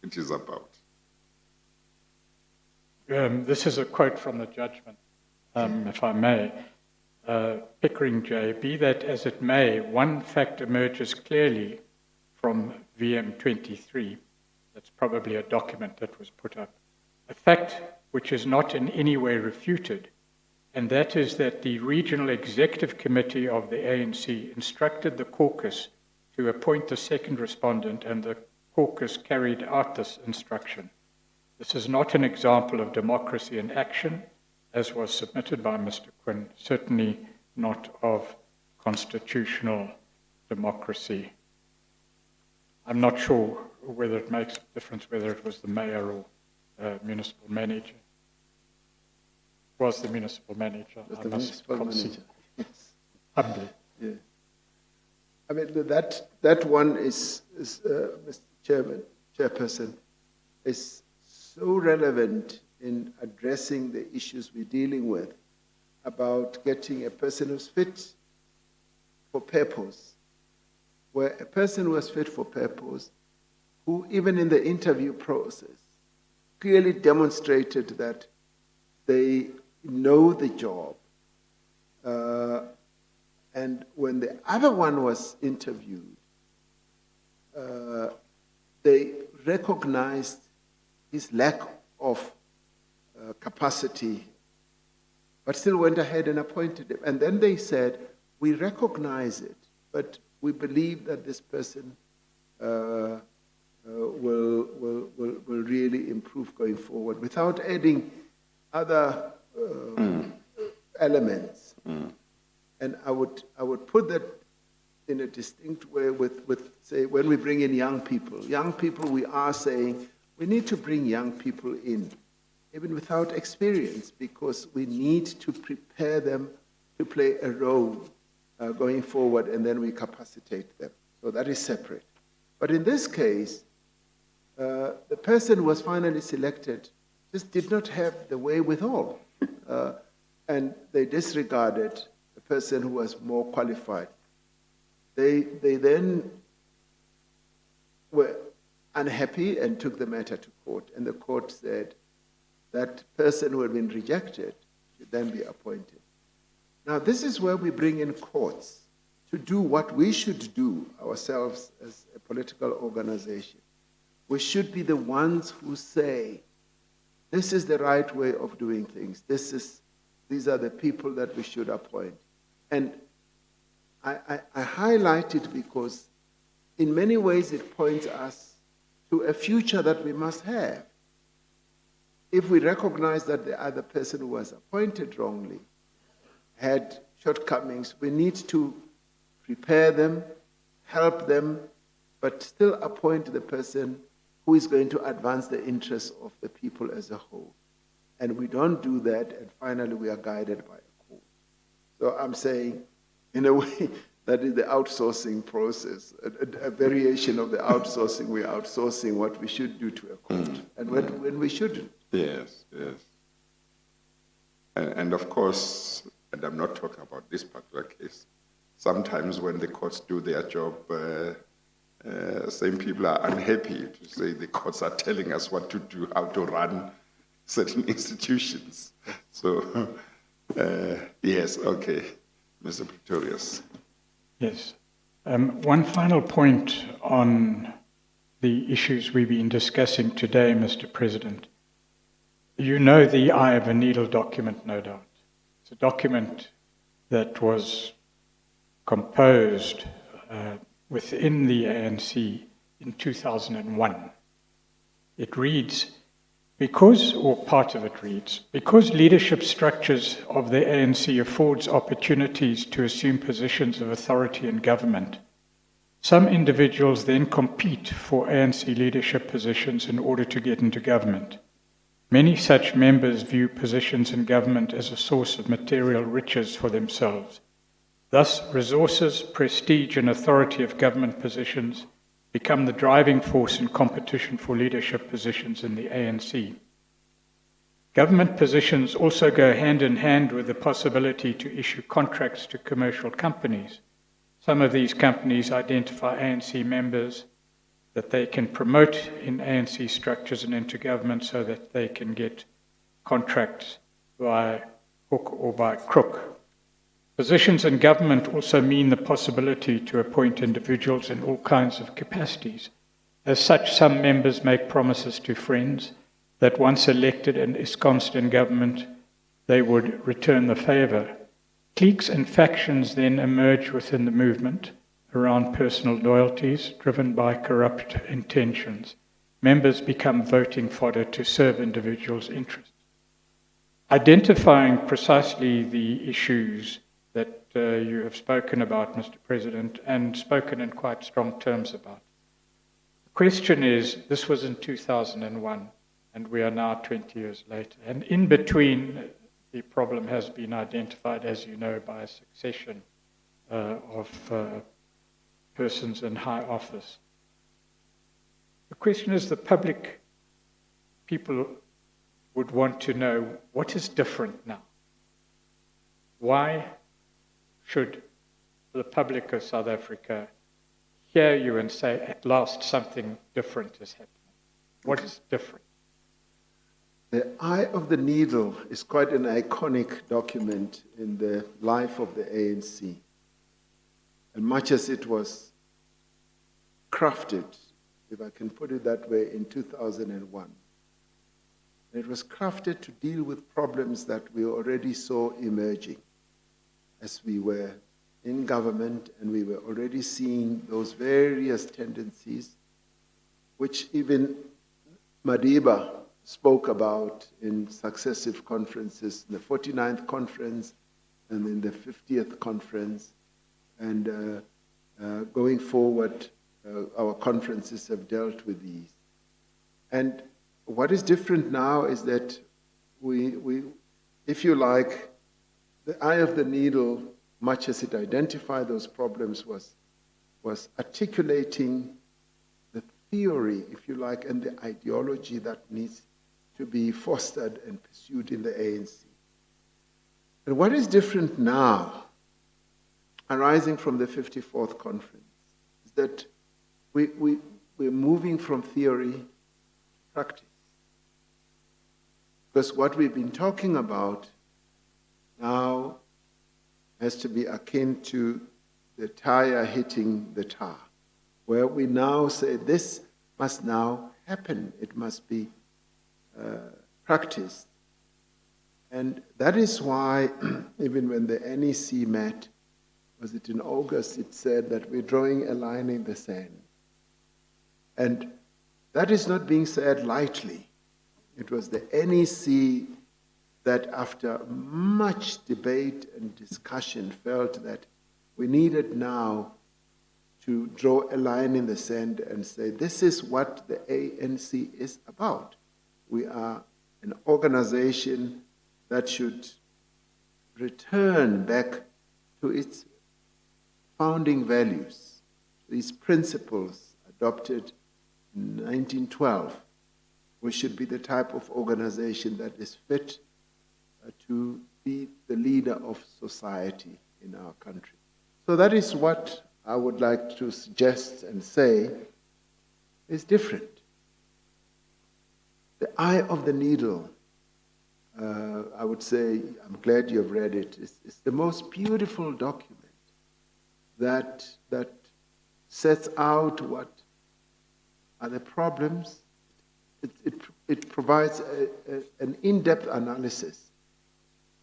it is about. This is a quote from the judgment, if I may. Pickering J. Be that as it may, one fact emerges clearly from VM 23. That's probably a document that was put up. A fact which is not in any way refuted, and that is that the Regional Executive Committee of the ANC instructed the caucus to appoint the second respondent, and the caucus carried out this instruction. This is not an example of democracy in action, as was submitted by Mr. Quinn, certainly not of constitutional democracy. I'm not sure whether it makes a difference whether it was the mayor or municipal manager. It was the municipal manager. It was the municipal manager. Yes. Humbly. Yeah. I mean, that one is Mr. Chairperson, is so relevant in addressing the issues we're dealing with about getting a person who's fit for purpose, where a person who is fit for purpose, who even in the interview process clearly demonstrated that they know the job. And when the other one was interviewed, they recognized his lack of capacity, but still went ahead and appointed him. And then they said, we recognize it, but we believe that this person will really improve going forward, without adding other elements. And I would put that in a distinct way with, say, when we bring in young people, we are saying we need to bring young people in, even without experience, because we need to prepare them to play a role going forward, and then we capacitate them. So that is separate. But in this case, the person who was finally selected just did not have the wherewithal, and they disregarded the person who was more qualified. They then were unhappy and took the matter to court, and the court said that person who had been rejected should then be appointed. Now, this is where we bring in courts to do what we should do ourselves as a political organization. We should be the ones who say, this is the right way of doing things. These are the people that we should appoint. And I highlight it because in many ways it points us to a future that we must have. If we recognize that the other person who was appointed wrongly had shortcomings, we need to prepare them, help them, but still appoint the person who is going to advance the interests of the people as a whole. And we don't do that, and finally we are guided by a court. So I'm saying, in a way, that is the outsourcing process, a variation of the outsourcing. We're outsourcing what we should do to a court, and when we shouldn't. Yes, yes. And of course, and I'm not talking about this particular case, sometimes when the courts do their job, same people are unhappy to say the courts are telling us what to do, how to run certain institutions. So, yes, okay. Mr. Pretorius. Yes. One final point on the issues we've been discussing today, Mr. President. You know the Eye of a Needle document, no doubt. It's a document that was composed within the ANC in 2001. It reads, because leadership structures of the ANC affords opportunities to assume positions of authority in government, some individuals then compete for ANC leadership positions in order to get into government. Many such members view positions in government as a source of material riches for themselves. Thus, resources, prestige, and authority of government positions become the driving force in competition for leadership positions in the ANC. Government positions also go hand in hand with the possibility to issue contracts to commercial companies. Some of these companies identify ANC members that they can promote in ANC structures and into government so that they can get contracts by hook or by crook. Positions in government also mean the possibility to appoint individuals in all kinds of capacities. As such, some members make promises to friends that once elected and ensconced in government, they would return the favor. Cliques and factions then emerge within the movement around personal loyalties driven by corrupt intentions. Members become voting fodder to serve individuals' interests. Identifying precisely the issues that you have spoken about, Mr. President, and spoken in quite strong terms about. The question is, this was in 2001, and we are now 20 years later. And in between, the problem has been identified, as you know, by a succession of persons in high office. The question is, the public, people would want to know what is different now. Why should the public of South Africa hear you and say, at last something different is happening? What is different? The Eye of the Needle is quite an iconic document in the life of the ANC. And much as it was crafted, if I can put it that way, in 2001, it was crafted to deal with problems that we already saw emerging as we were in government, and we were already seeing those various tendencies, which even Madiba spoke about in successive conferences, the 49th conference and in the 50th conference, and going forward, our conferences have dealt with these. And what is different now is that we, if you like, the eye of the needle, much as it identified those problems, was articulating the theory, if you like, and the ideology that needs to be fostered and pursued in the ANC. And what is different now, arising from the 54th conference, is that we're moving from theory to practice. Because what we've been talking about now has to be akin to the tire hitting the tar, where we now say this must now happen. It must be practiced. And that is why, even when the NEC met, was it in August, it said that we're drawing a line in the sand. And that is not being said lightly. It was the NEC that, after much debate and discussion, felt that we needed now to draw a line in the sand and say, this is what the ANC is about. We are an organization that should return back to its founding values, these principles adopted in 1912. We should be the type of organization that is fit to be the leader of society in our country. So that is what I would like to suggest and say is different. The eye of the needle, I would say, I'm glad you've read it, it's the most beautiful document that sets out what are the problems. It provides an in-depth analysis,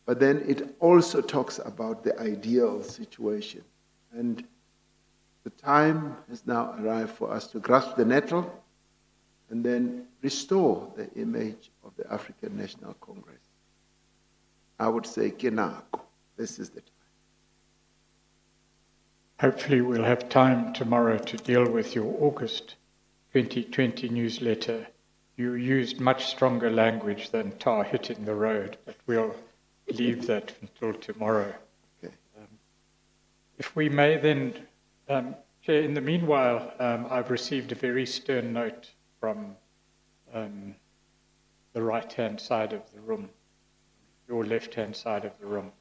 but then it also talks about the ideal situation. And the time has now arrived for us to grasp the nettle and then restore the image of the African National Congress. I would say, Kenako, this is the time. Hopefully we'll have time tomorrow to deal with your August 2020 newsletter. You used much stronger language than tar hitting the road, but we'll leave that until tomorrow. Okay. If we may then, Chair, in the meanwhile, I've received a very stern note from the right-hand side of the room, your left-hand side of the room,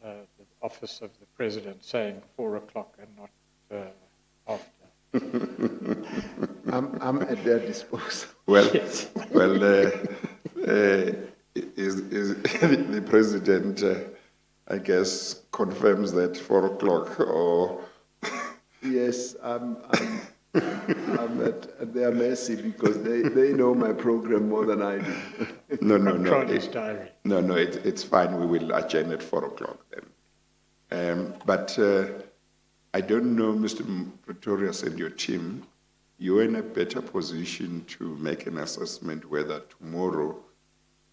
the office of the President, saying 4 o'clock and not after. I'm at their disposal. Well, Yes. is the President, I guess, confirms that 4 o'clock, or... Yes, I'm at their mercy because they know my program more than I do. No. Control his diary. No, it's fine. We will adjourn at 4 o'clock then. But I don't know, Mr. Pretorius and your team, you're in a better position to make an assessment whether tomorrow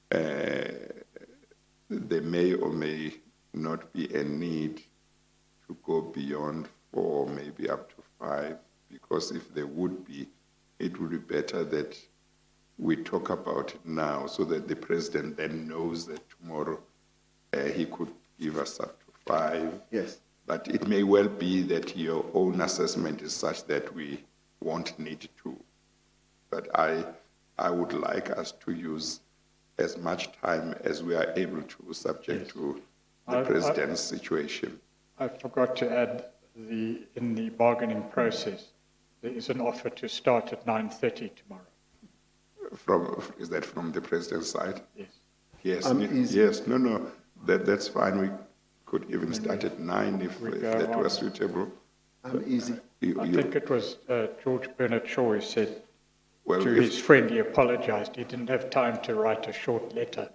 there may or may not be a need to go beyond 4, maybe up to 5, because if there would be, it would be better that we talk about it now so that the President then knows that tomorrow he could give us up to 5. Yes. But it may well be that your own assessment is such that we won't need to. But I would like us to use as much time as we are able to, subject to the President's situation. I forgot to add, in the bargaining process, there is an offer to start at 9:30 tomorrow. Is that from the President's side? Yes. Yes. Yes. No. That's fine. We could even start at 9 if that was suitable. I'm easy. I think it was George Bernard Shaw who said Well, to his friend, he apologized. He didn't have time to write a short letter.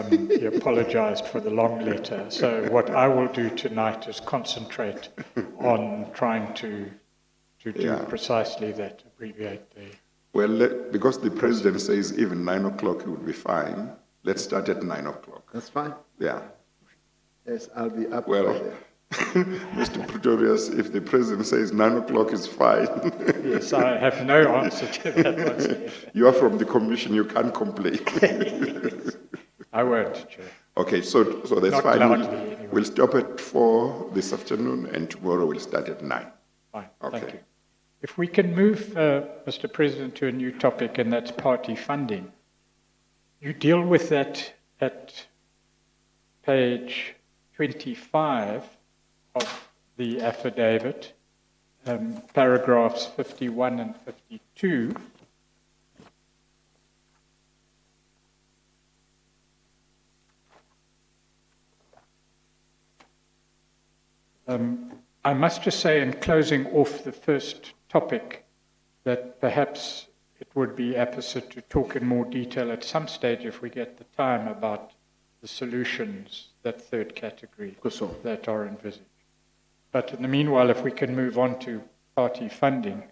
He apologized for the long letter. So what I will do tonight is concentrate on trying to do precisely that, abbreviate the... Well, because the President says even 9 o'clock would be fine, let's start at 9 o'clock. That's fine. Yeah. Yes, I'll be up by Well, then. Mr. Pretorius, if the president says 9 o'clock is fine, Yes, I have no answer to that whatsoever. you are from the commission, you can't complain. I won't, Chair. Okay, so that's Not fine. loudly, anyway. We'll stop at 4 this afternoon, and tomorrow we'll start at 9. Fine, Okay. thank you. If we can move, Mr. President, to a new topic, and that's party funding. You deal with that at page 25 of the affidavit, paragraphs 51 and 52. I must just say, in closing off the first topic, that perhaps it would be apposite to talk in more detail at some stage, if we get the time, about the solutions, that third category, that are envisaged. But in the meanwhile, if we can move on to party funding.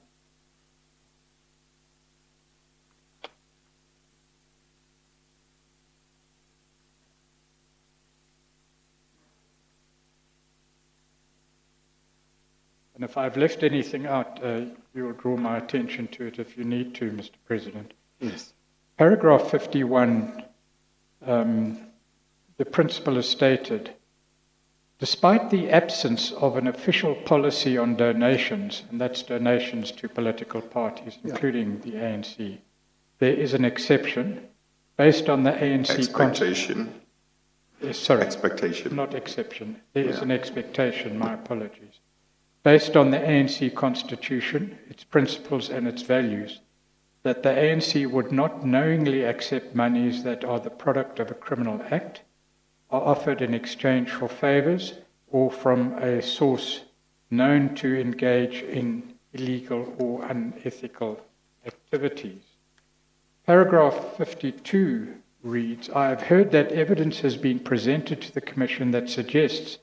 And if I've left anything out, you'll draw my attention to it if you need to, Mr. President. Yes. Paragraph 51, the principle is stated, despite the absence of an official policy on donations, and that's donations to political parties, including the ANC, there is an exception based on the ANC... Expectation. Sorry. Expectation. Not exception. There is an expectation, my apologies. Based on the ANC constitution, its principles and its values, that the ANC would not knowingly accept monies that are the product of a criminal act, are offered in exchange for favors, or from a source known to engage in illegal or unethical activities. Paragraph 52 reads, I have heard that evidence has been presented to the Commission that suggests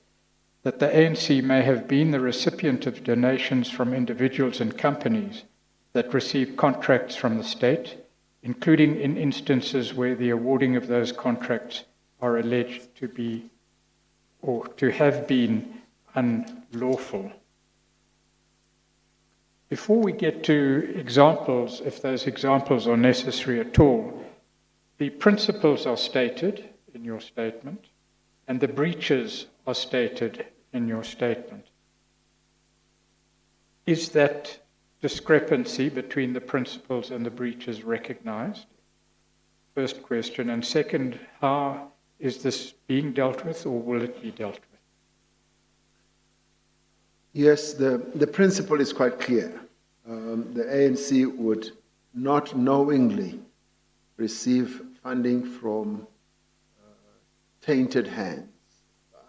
that the ANC may have been the recipient of donations from individuals and companies that receive contracts from the state, including in instances where the awarding of those contracts are alleged to be or to have been unlawful. Before we get to examples, if those examples are necessary at all, the principles are stated in your statement, and the breaches are stated in your statement. Is that discrepancy between the principles and the breaches recognized? First question. And second, how is this being dealt with, or will it be dealt with? Yes, the principle is quite clear. The ANC would not knowingly receive funding from tainted hands,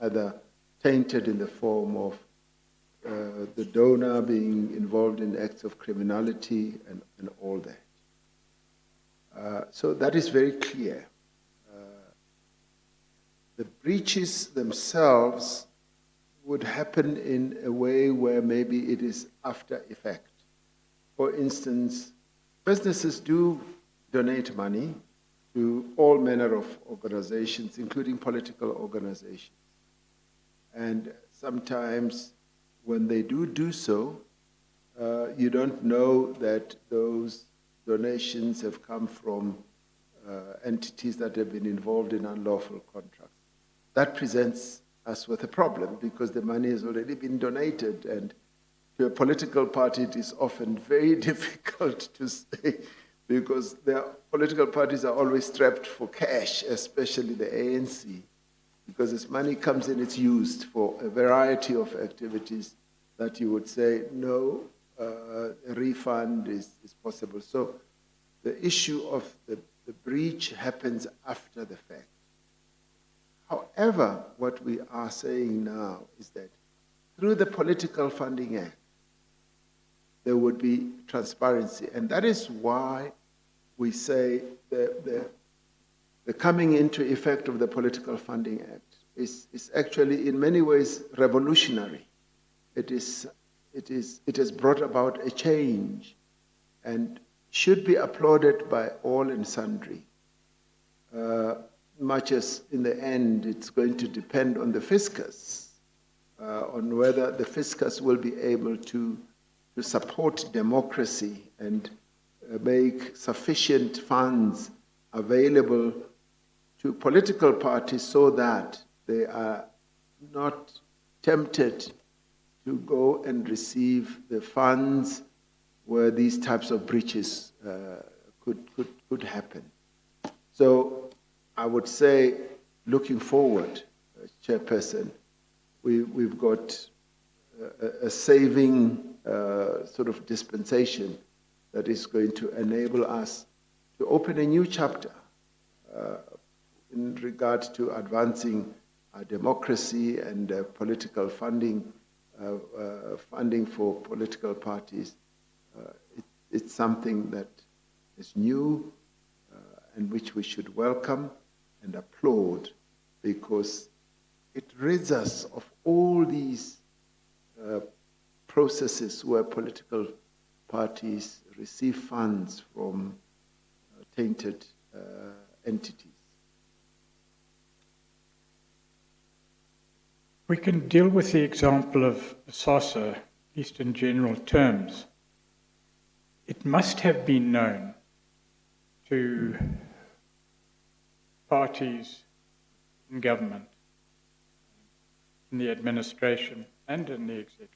either tainted in the form of the donor being involved in acts of criminality and all that. So that is very clear. The breaches themselves would happen in a way where maybe it is after effect. For instance, businesses do donate money to all manner of organizations, including political organizations. And sometimes when they do so, you don't know that those donations have come from entities that have been involved in unlawful contracts. That presents us with a problem because the money has already been donated, and to a political party it is often very difficult to say, because their political parties are always strapped for cash, especially the ANC, because as money comes in, it's used for a variety of activities that you would say, no, a refund is possible. So the issue of the breach happens after the fact. However, what we are saying now is that through the Political Funding Act, there would be transparency. And that is why we say the coming into effect of the Political Funding Act is actually in many ways revolutionary. It has brought about a change and should be applauded by all and sundry. Much as in the end it's going to depend on the fiscus on whether the fiscus will be able to support democracy and make sufficient funds available to political parties so that they are not tempted to go and receive the funds where these types of breaches could happen. So I would say, looking forward, Chairperson, we've got a saving sort of dispensation that is going to enable us to open a new chapter in regard to advancing our democracy and political funding for political parties. It's something that is new and which we should welcome and applaud, because it rids us of all these processes where political parties receive funds from tainted entities. We can deal with the example of SASA, at least in general terms. It must have been known to parties in government, in the administration and in the executive,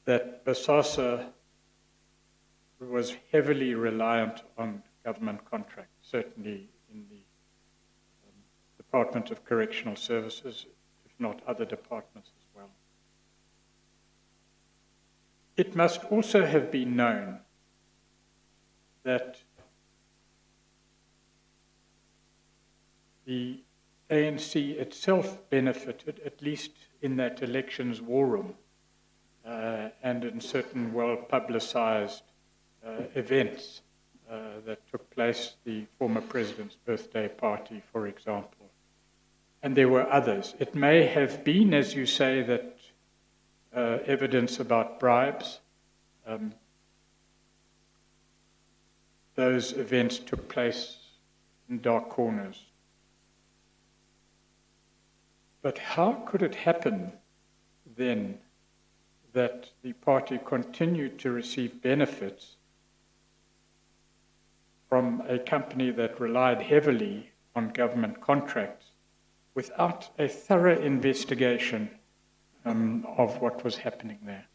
that BASASA was heavily reliant on government contracts, certainly in the Department of Correctional Services, if not other departments as well. It must also have been known that the ANC itself benefited, at least in that elections war room and in certain well-publicized events that took place, the former president's birthday party, for example. And there were others. It may have been, as you say, that evidence about bribes, those events took place in dark corners. But how could it happen then that the party continued to receive benefits from a company that relied heavily on government contracts without a thorough investigation of what was happening there?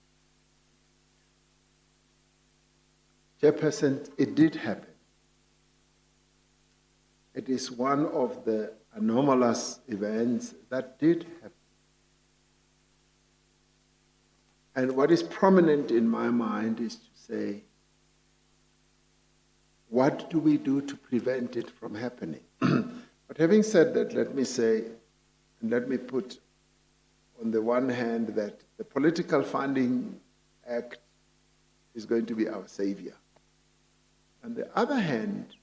Chairperson, it did happen. It is one of the anomalous events that did happen. And what is prominent in my mind is to say, what do we do to prevent it from happening? But having said that, let me say, and let me put on the one hand that the Political Funding Act is going to be our savior. On the other hand,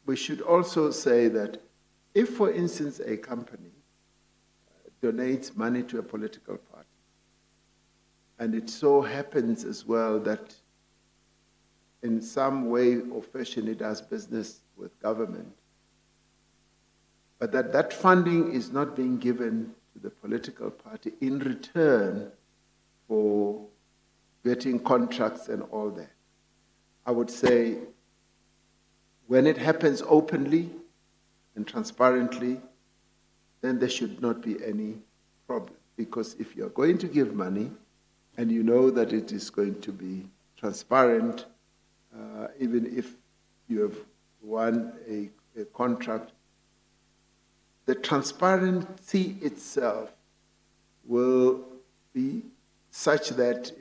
we should also say that if, for instance, a company donates money to a political party, and it so happens as well that in some way or fashion it does business with government, but that funding is not being given to the political party in return for getting contracts and all that, I would say when it happens openly and transparently, then there should not be any problem. Because if you're going to give money and you know that it is going to be transparent, even if you have won a contract, the transparency itself will be such that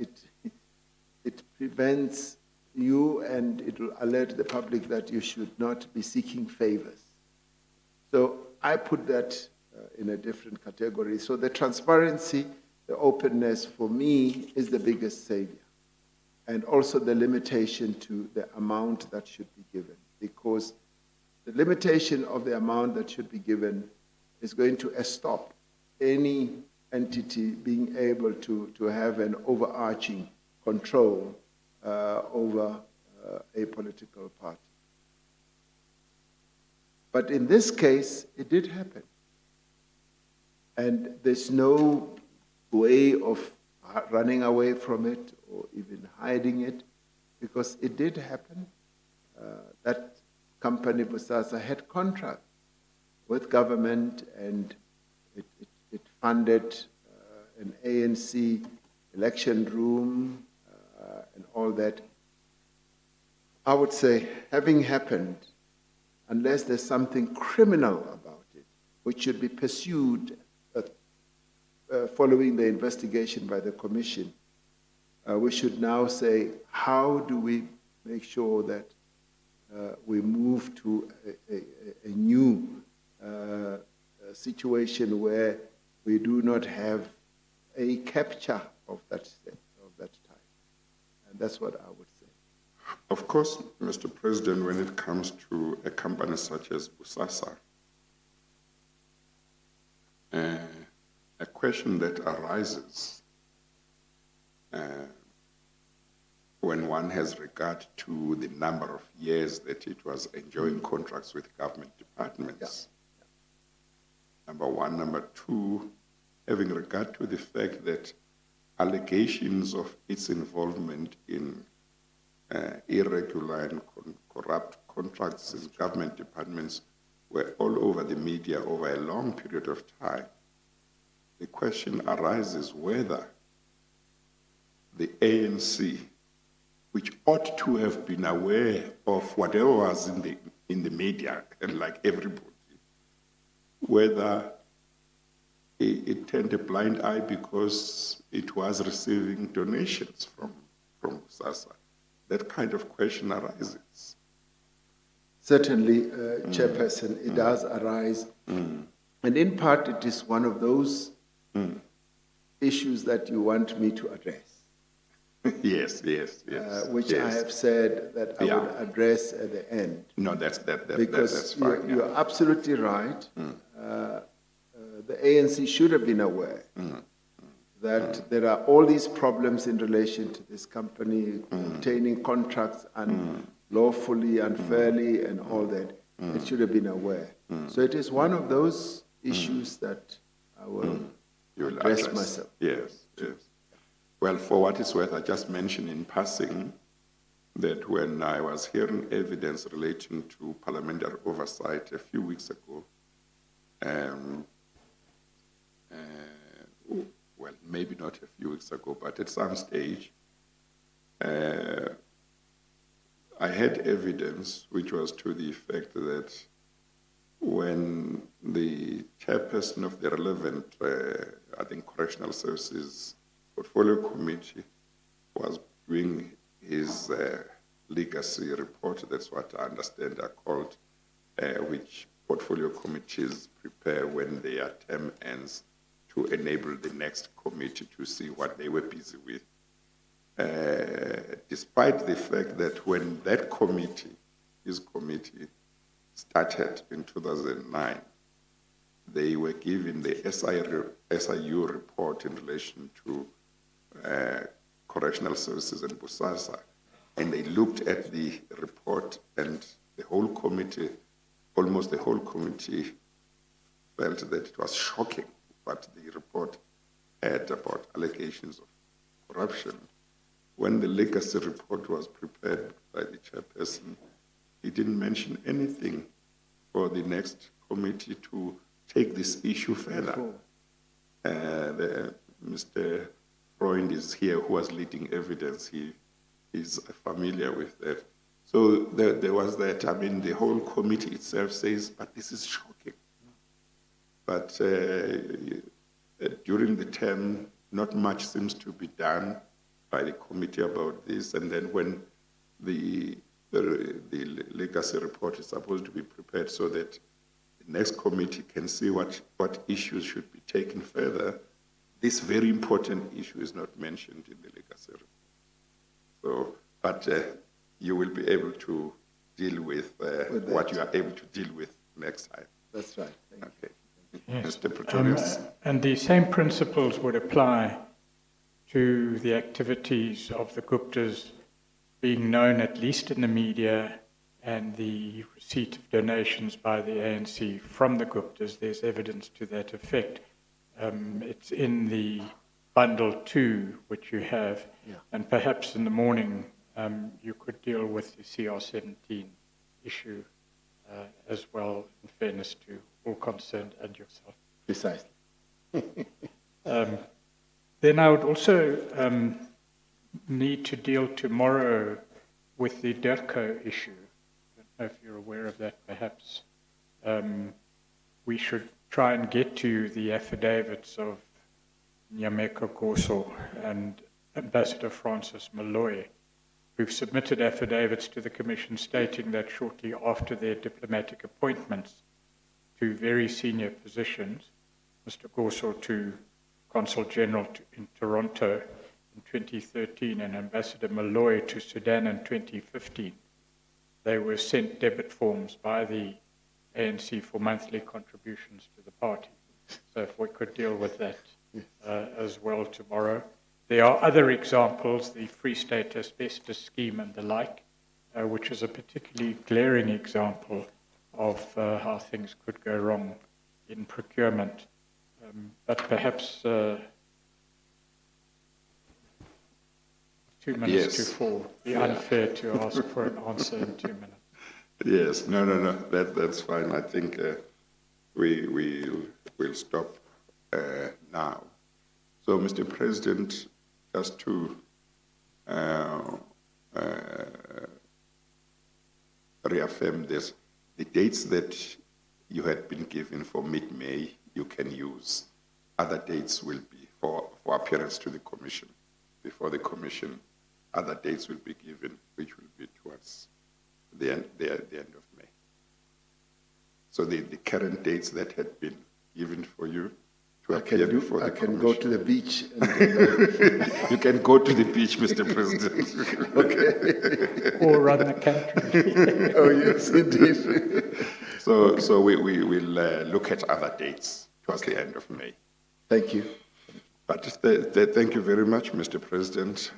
it prevents you and it will alert the public that you should not be seeking favors. So I put that in a different category. So the transparency, the openness for me is the biggest savior. And also the limitation to the amount that should be given, because the limitation of the amount that should be given is going to stop any entity being able to have an overarching control over a political party. But in this case, it did happen. And there's no way of running away from it or even hiding it, because it did happen. That company, Bosasa, had contract with government, and it funded an ANC election room and all that. I would say, having happened, unless there's something criminal about it, which should be pursued following the investigation by the Commission, we should now say, how do we make sure that we move to a new situation where we do not have a capture of that type? And that's what I would say. Of course, Mr. President, when it comes to a company such as Bosasa, a question that arises when one has regard to the number of years that it was enjoying contracts with government departments. Number one. Number two, having regard to the fact that allegations of its involvement in irregular and corrupt contracts in government departments were all over the media over a long period of time. The question arises whether the ANC, which ought to have been aware of whatever was in the media, and like everybody, whether it turned a blind eye because it was receiving donations from Bosasa. That kind of question arises. Certainly, Chairperson, it does arise. And in part, it is one of those issues that you want me to address. Yes. Which I have said that I would address at the end. No, that's Because fine. you're absolutely right. The ANC should have been aware that there are all these problems in relation to this company obtaining contracts unlawfully, unfairly, and all that. It should have been aware. So it is one of those issues that I will address myself. Yes. Well, for what it's worth, I just mentioned in passing that when I was hearing evidence relating to parliamentary oversight a few weeks ago, well, maybe not a few weeks ago, but at some stage, I had evidence which was to the effect that when the chairperson of the relevant, I think, Correctional Services Portfolio Committee was doing his legacy report, that's what I understand are called, which portfolio committees prepare when their term ends to enable the next committee to see what they were busy with. Despite the fact that when that committee, his committee, started in 2009, they were given the SIU report in relation to correctional services in Bosasa, and they looked at the report, and the whole committee, almost the whole committee, felt that it was shocking what the report had about allegations of corruption. When the legacy report was prepared by the chairperson, he didn't mention anything for the next committee to take this issue further. Mr. Freund is here, who was leading evidence. He is familiar with that. So there was that. I mean, the whole committee itself says, but this is shocking. But during the term, not much seems to be done by the committee about this. And then when the legacy report is supposed to be prepared so that the next committee can see what issues should be taken further, this very important issue is not mentioned in the legacy report. So, but you will be able to deal with what you are able to deal with next time. That's right. Thank you. Yes. Mr. Patronage. And the same principles would apply to the activities of the Guptas being known, at least in the media, and the receipt of donations by the ANC from the Guptas. There's evidence to that effect. It's in the bundle 2, which you have, and perhaps in the morning you could deal with the CR17 issue as well, in fairness to all concerned and yourself. Precisely. Then I would also need to deal tomorrow with the DERCO issue. I don't know if you're aware of that, perhaps. We should try and get to the affidavits of Nyameko Goso and Ambassador Francis Malloy, who've submitted affidavits to the Commission stating that shortly after their diplomatic appointments to very senior positions, Mr. Goso to Consul General in Toronto in 2013 and Ambassador Malloy to Sudan in 2015, they were sent debit forms by the ANC for monthly contributions to the party. So if we could deal with that as well tomorrow. There are other examples, the Free State asbestos scheme and the like, which is a particularly glaring example of how things could go wrong in procurement. But perhaps 2 minutes to 4, be unfair to ask for an answer in 2 minutes. Yes, no, that's fine. I think we'll stop now. So, Mr. President, just to reaffirm this, the dates that you had been given for mid-May, you can use. Other dates will be for appearance to the Commission. Before the Commission, other dates will be given, which will be towards the end of May. So the current dates that had been given for you to appear before the Commission. I can go to the beach. You can go to the beach, Mr. President. Okay. Or run the country. Oh, yes, indeed. So we will look at other dates towards the end of May. Thank you. But thank you very much, Mr. President.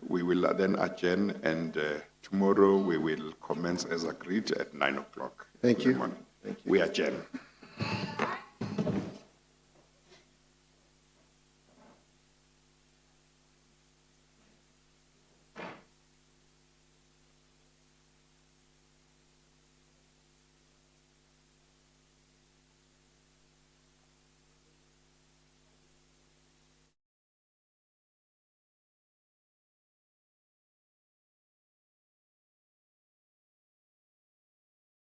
We will then adjourn, and tomorrow we will commence as agreed at 9 o'clock. Thank you. Thank you. We adjourn.